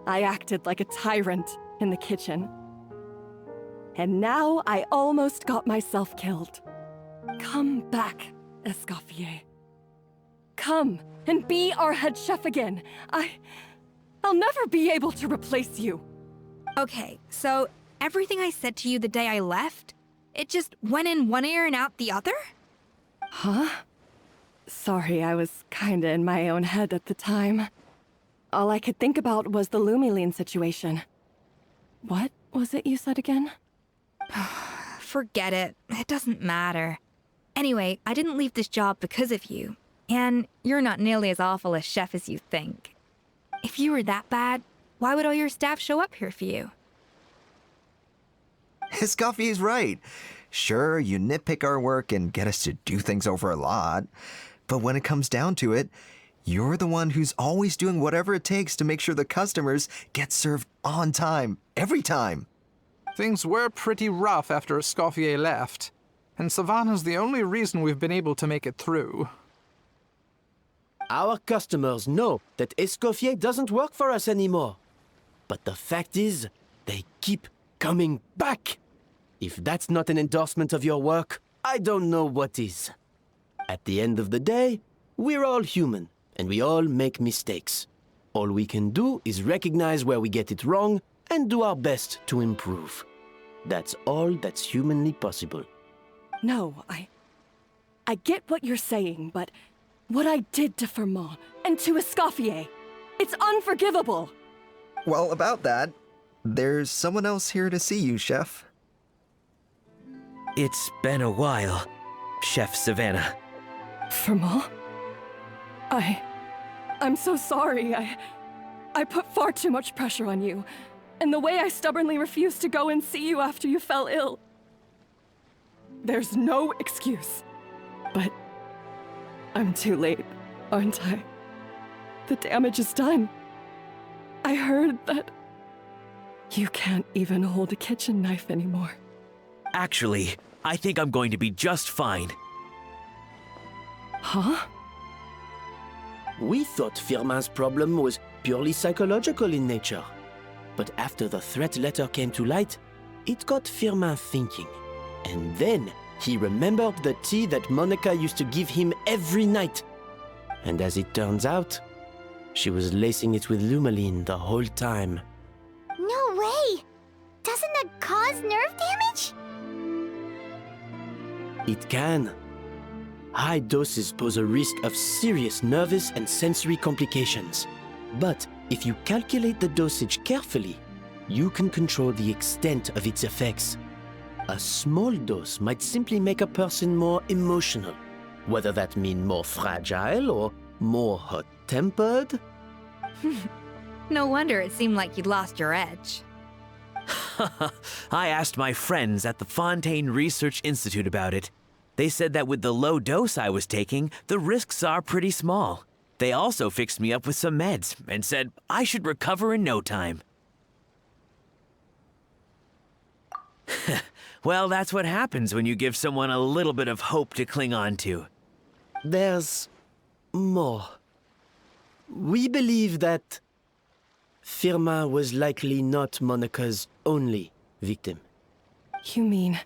I acted like a tyrant in the kitchen. And now I almost got myself killed. Come back, Escoffier. Come and be our head chef again. I'll never be able to replace you. Okay, so everything I said to you the day I left, it just went in one ear and out the other? Huh? Sorry, I was kinda in my own head at the time. All I could think about was the Lumiline situation. What was it you said again? Forget it. It doesn't matter. Anyway, I didn't leave this job because of you. And you're not nearly as awful a chef as you think. If you were that bad, why would all your staff show up here for you? Escoffier's right. Sure, you nitpick our work and get us to do things over a lot. But when it comes down to it, you're the one who's always doing whatever it takes to make sure the customers get served on time, every time. Things were pretty rough after Escoffier left, and Savannah's the only reason we've been able to make it through. Our customers know that Escoffier doesn't work for us anymore. But the fact is, they keep coming back. If that's not an endorsement of your work, I don't know what is. At the end of the day, we're all human, and we all make mistakes. All we can do is recognize where we get it wrong and do our best to improve. That's all that's humanly possible. No, I get what you're saying, but what I did to Firmin and to Escoffier, it's unforgivable. Well, about that, there's someone else here to see you, Chef. It's been a while, Chef Savannah. Firmin? I'm so sorry. I put far too much pressure on you. And the way I stubbornly refused to go and see you after you fell ill. There's no excuse. But I'm too late, aren't I? The damage is done. I heard that you can't even hold a kitchen knife anymore. Actually, I think I'm going to be just fine. Huh? We thought Firmin's problem was purely psychological in nature. But after the threat letter came to light, it got Firmin thinking. And then he remembered the tea that Monica used to give him every night. And as it turns out, she was lacing it with Lumaline the whole time. No way! Doesn't that cause nerve damage? It can. High doses pose a risk of serious nervous and sensory complications. But if you calculate the dosage carefully, you can control the extent of its effects. A small dose might simply make a person more emotional, whether that mean more fragile or more hot-tempered. No wonder it seemed like you'd lost your edge. I asked my friends at the Fontaine Research Institute about it. They said that with the low dose I was taking, the risks are pretty small. They also fixed me up with some meds and said I should recover in no time. Well, that's what happens when you give someone a little bit of hope to cling on to. There's more. We believe that Firma was likely not Monica's only victim. You mean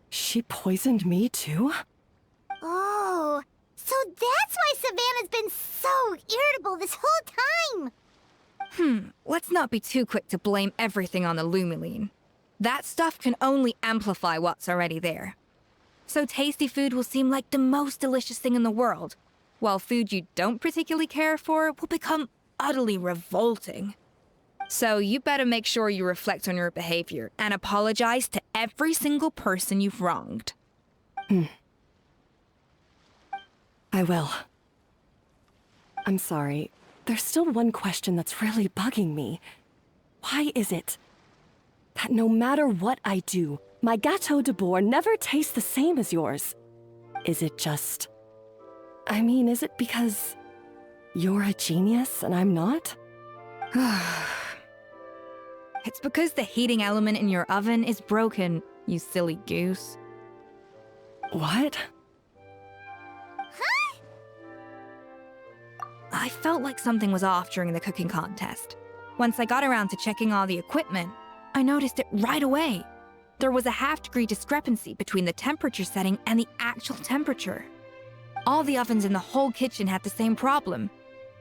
she poisoned me too? Oh, so that's why Savannah's been so irritable this whole time! Let's not be too quick to blame everything on the Lumaline. That stuff can only amplify what's already there. So tasty food will seem like the most delicious thing in the world, while food you don't particularly care for will become utterly revolting. So you better make sure you reflect on your behavior and apologize to every single person you've wronged. I will. I'm sorry. There's still one question that's really bugging me. Why is it that no matter what I do, my Gâteau de Bourg never tastes the same as yours? Is it just... I mean, is it because you're a genius and I'm not? It's because the heating element in your oven is broken, you silly goose. What? Huh? I felt like something was off during the cooking contest. Once I got around to checking all the equipment, I noticed it right away. There was a half-degree discrepancy between the temperature setting and the actual temperature. All the ovens in the whole kitchen had the same problem,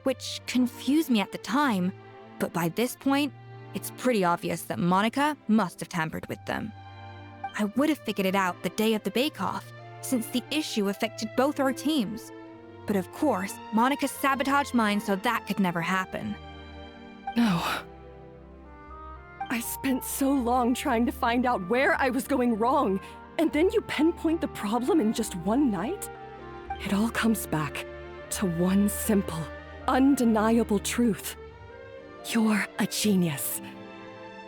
which confused me at the time, but by this point, it's pretty obvious that Monica must have tampered with them. I would have figured it out the day of the bake-off, since the issue affected both our teams. But of course, Monica sabotaged mine so that could never happen. No. I spent so long trying to find out where I was going wrong, and then you pinpoint the problem in just one night? It all comes back to one simple, undeniable truth. You're a genius,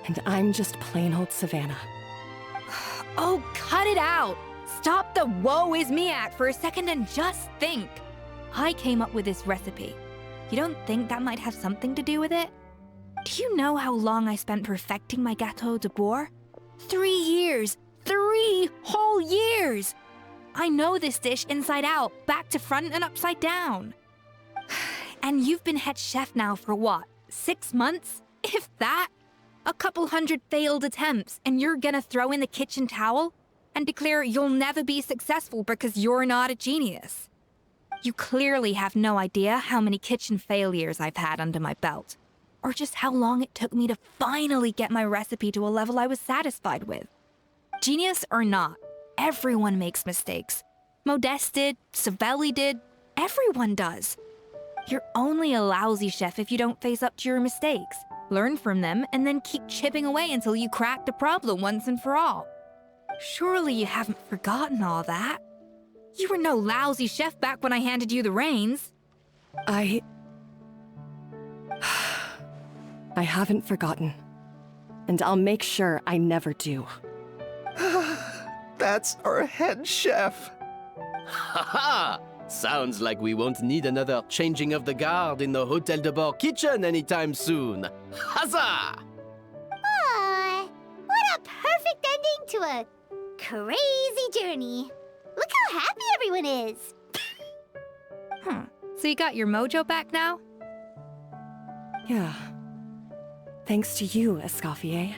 and I'm just plain old Savannah. Oh, cut it out! Stop the woe is me act for a second and just think. I came up with this recipe. You don't think that might have something to do with it? Do you know how long I spent perfecting my Gâteau de Bourg? 3 years! 3 whole years! I know this dish inside out, back to front and upside down. And you've been head chef now for what, 6 months? If that? A couple hundred failed attempts, and you're gonna throw in the kitchen towel and declare you'll never be successful because you're not a genius. You clearly have no idea how many kitchen failures I've had under my belt, or just how long it took me to finally get my recipe to a level I was satisfied with. Genius or not, everyone makes mistakes. Modeste did, Savelli did, everyone does. You're only a lousy chef if you don't face up to your mistakes, learn from them, and then keep chipping away until you crack the problem once and for all. Surely you haven't forgotten all that. You were no lousy chef back when I handed you the reins. I haven't forgotten. And I'll make sure I never do. That's our head chef. Ha! Sounds like we won't need another changing of the guard in the Hôtel de Bord kitchen anytime soon. Huzzah! Aw, what a perfect ending to a crazy journey. Look how happy everyone is. So you got your mojo back now? Yeah. Thanks to you, Escoffier.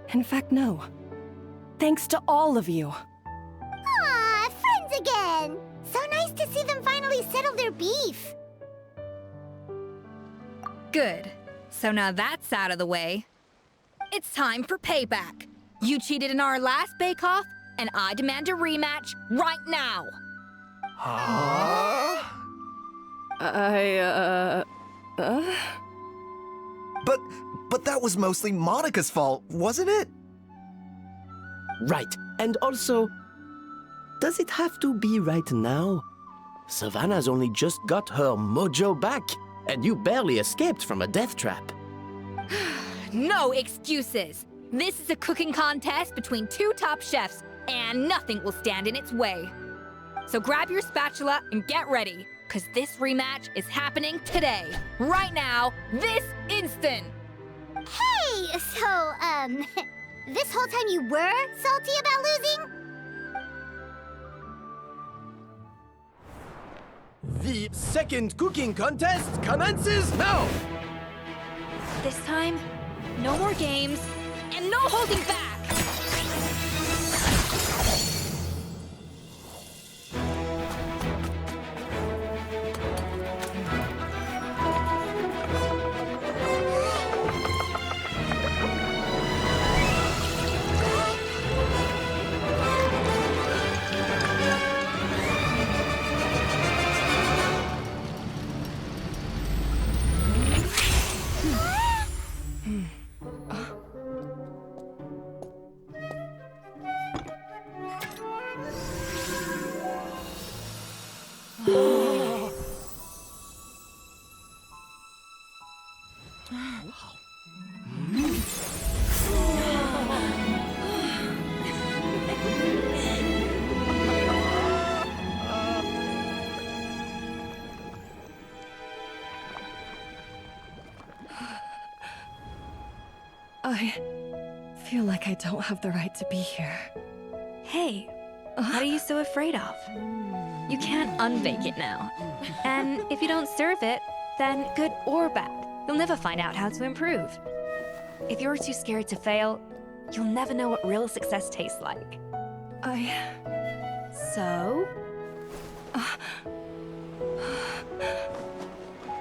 In fact, no. Thanks to all of you. Aw, friends again! So nice to see them finally settle their beef. Good. So now that's out of the way. It's time for payback. You cheated in our last bake-off, and I demand a rematch right now. Huh? But that was mostly Monica's fault, wasn't it? Right. And also, does it have to be right now? Savannah's only just got her mojo back, and you barely escaped from a death trap. No excuses. This is a cooking contest between two top chefs, and nothing will stand in its way. So grab your spatula and get ready, because this rematch is happening today, right now, this instant. Hey, so, this whole time you were salty about losing? The second cooking contest commences now! This time, no more games, and no holding back! I feel like I don't have the right to be here. Hey, what are you so afraid of? You can't unbake it now. And if you don't serve it, then good or bad, you'll never find out how to improve. If you're too scared to fail, you'll never know what real success tastes like. So?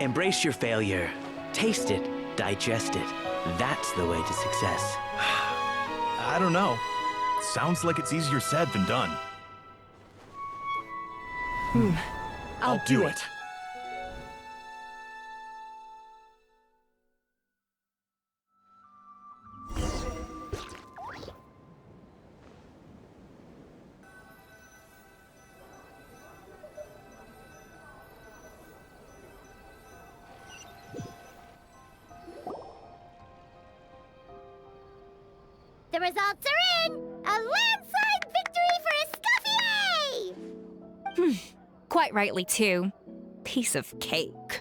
Embrace your failure. Taste it. Digest it. That's the way to success. I don't know. Sounds like it's easier said than done. I'll do it. The results are in! A landslide victory for Escoffier! Quite rightly, too. Piece of cake.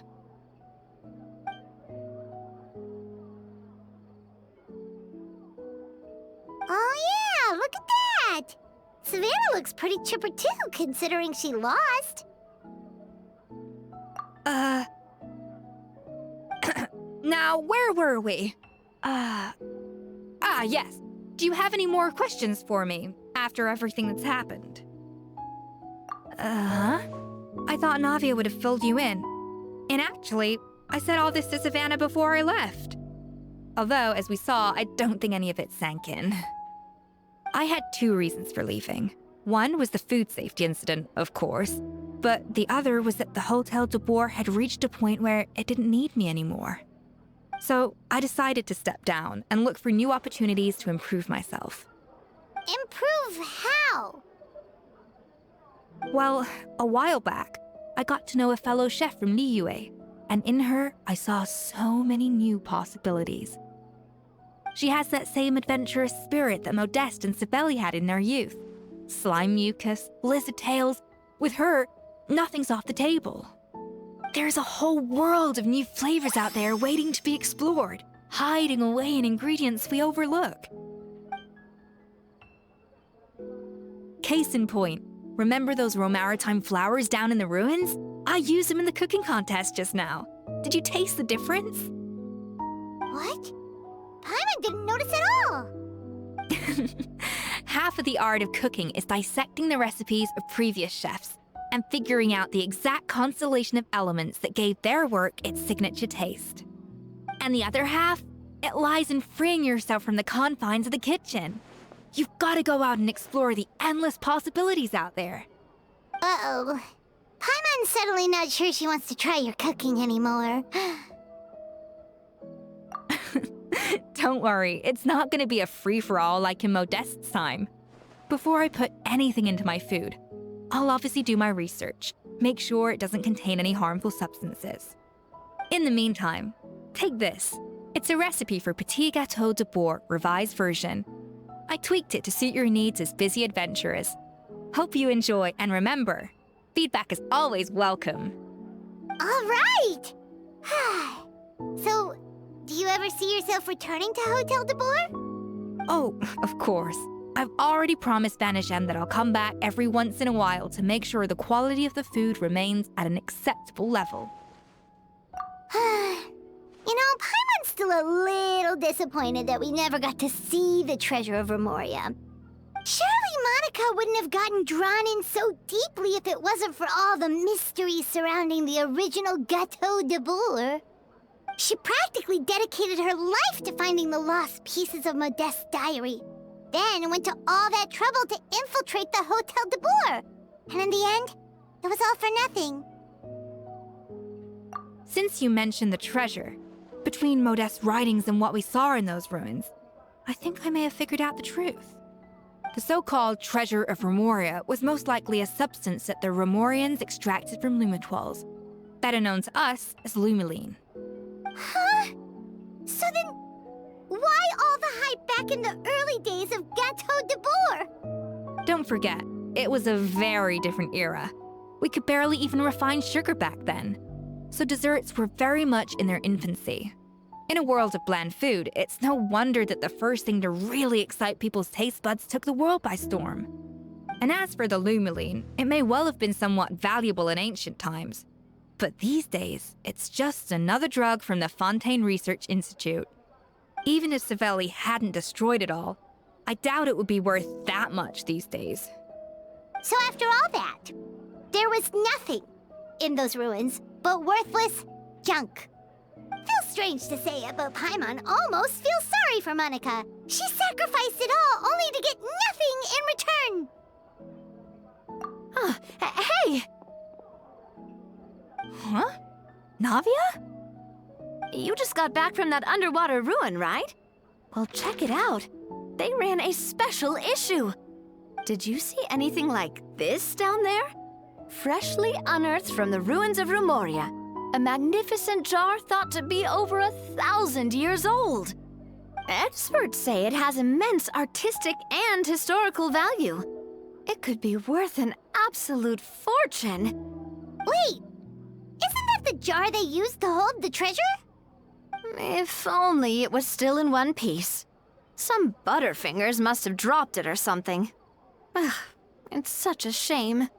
Oh yeah, look at that! Savannah looks pretty chipper too, considering she lost. Now, where were we? Yes. Do you have any more questions for me after everything that's happened? I thought Navia would have filled you in. And actually, I said all this to Savannah before I left. Although, as we saw, I don't think any of it sank in. I had two reasons for leaving. One was the food safety incident, of course, but the other was that the Hotel de Boer had reached a point where it didn't need me anymore. So I decided to step down and look for new opportunities to improve myself. Improve how? Well, a while back, I got to know a fellow chef from Liyue, and in her, I saw so many new possibilities. She has that same adventurous spirit that Modeste and Sibeli had in their youth. Slime mucus, lizard tails. With her, nothing's off the table. There's a whole world of new flavors out there waiting to be explored, hiding away in ingredients we overlook. Case in point, remember those Romaritime flowers down in the ruins? I used them in the cooking contest just now. Did you taste the difference? What? Paimon didn't notice at all! Half half of the art of cooking is dissecting the recipes of previous chefs and figuring out the exact constellation of elements that gave their work its signature taste. And the other half, it lies in freeing yourself from the confines of the kitchen. You've got to go out and explore the endless possibilities out there. Uh-oh. Paimon's suddenly not sure she wants to try your cooking anymore. Don't worry, it's not going to be a free-for-all like in Modeste's time. Before I put anything into my food, I'll obviously do my research, make sure it doesn't contain any harmful substances. In the meantime, take this. It's a recipe for Petit Gâteau de Bourg revised version. I tweaked it to suit your needs as busy adventurers. Hope you enjoy, and remember, feedback is always welcome. All right! So, do you ever see yourself returning to Hotel de Bourg? Oh, of course. I've already promised Banisham that I'll come back every once in a while to make sure the quality of the food remains at an acceptable level. You know, Paimon's still a little disappointed that we never got to see the treasure of Remoria. Surely Monica wouldn't have gotten drawn in so deeply if it wasn't for all the mystery surrounding the original Gâteau de Bourg. She practically dedicated her life to finding the lost pieces of Modeste's diary, then went to all that trouble to infiltrate the Hotel de Bourg. And in the end, it was all for nothing. Since you mentioned the treasure, between Modeste's writings and what we saw in those ruins, I think I may have figured out the truth. The so-called treasure of Remoria was most likely a substance that the Remorians extracted from lumitoiles, better known to us as lumiline. Huh? So then, why all the hype back in the early days of Gâteau de Bourg? Don't forget, it was a very different era. We could barely even refine sugar back then, so desserts were very much in their infancy. In a world of bland food, it's no wonder that the first thing to really excite people's taste buds took the world by storm. And as for the lumiline, it may well have been somewhat valuable in ancient times. But these days, it's just another drug from the Fontaine Research Institute. Even if Savelli hadn't destroyed it all, I doubt it would be worth that much these days. So after all that, there was nothing in those ruins but worthless junk. Feels strange to say it, but Paimon almost feels sorry for Monica. She sacrificed it all only to get nothing in return. Hey! Huh? Navia? You just got back from that underwater ruin, right? Well, check it out. They ran a special issue. Did you see anything like this down there? Freshly unearthed from the ruins of Remoria. A magnificent jar thought to be over 1,000 years old. Experts say it has immense artistic and historical value. It could be worth an absolute fortune. Wait! Isn't that the jar they used to hold the treasure? If only it was still in one piece. Some butterfingers must have dropped it or something. Ugh, it's such a shame.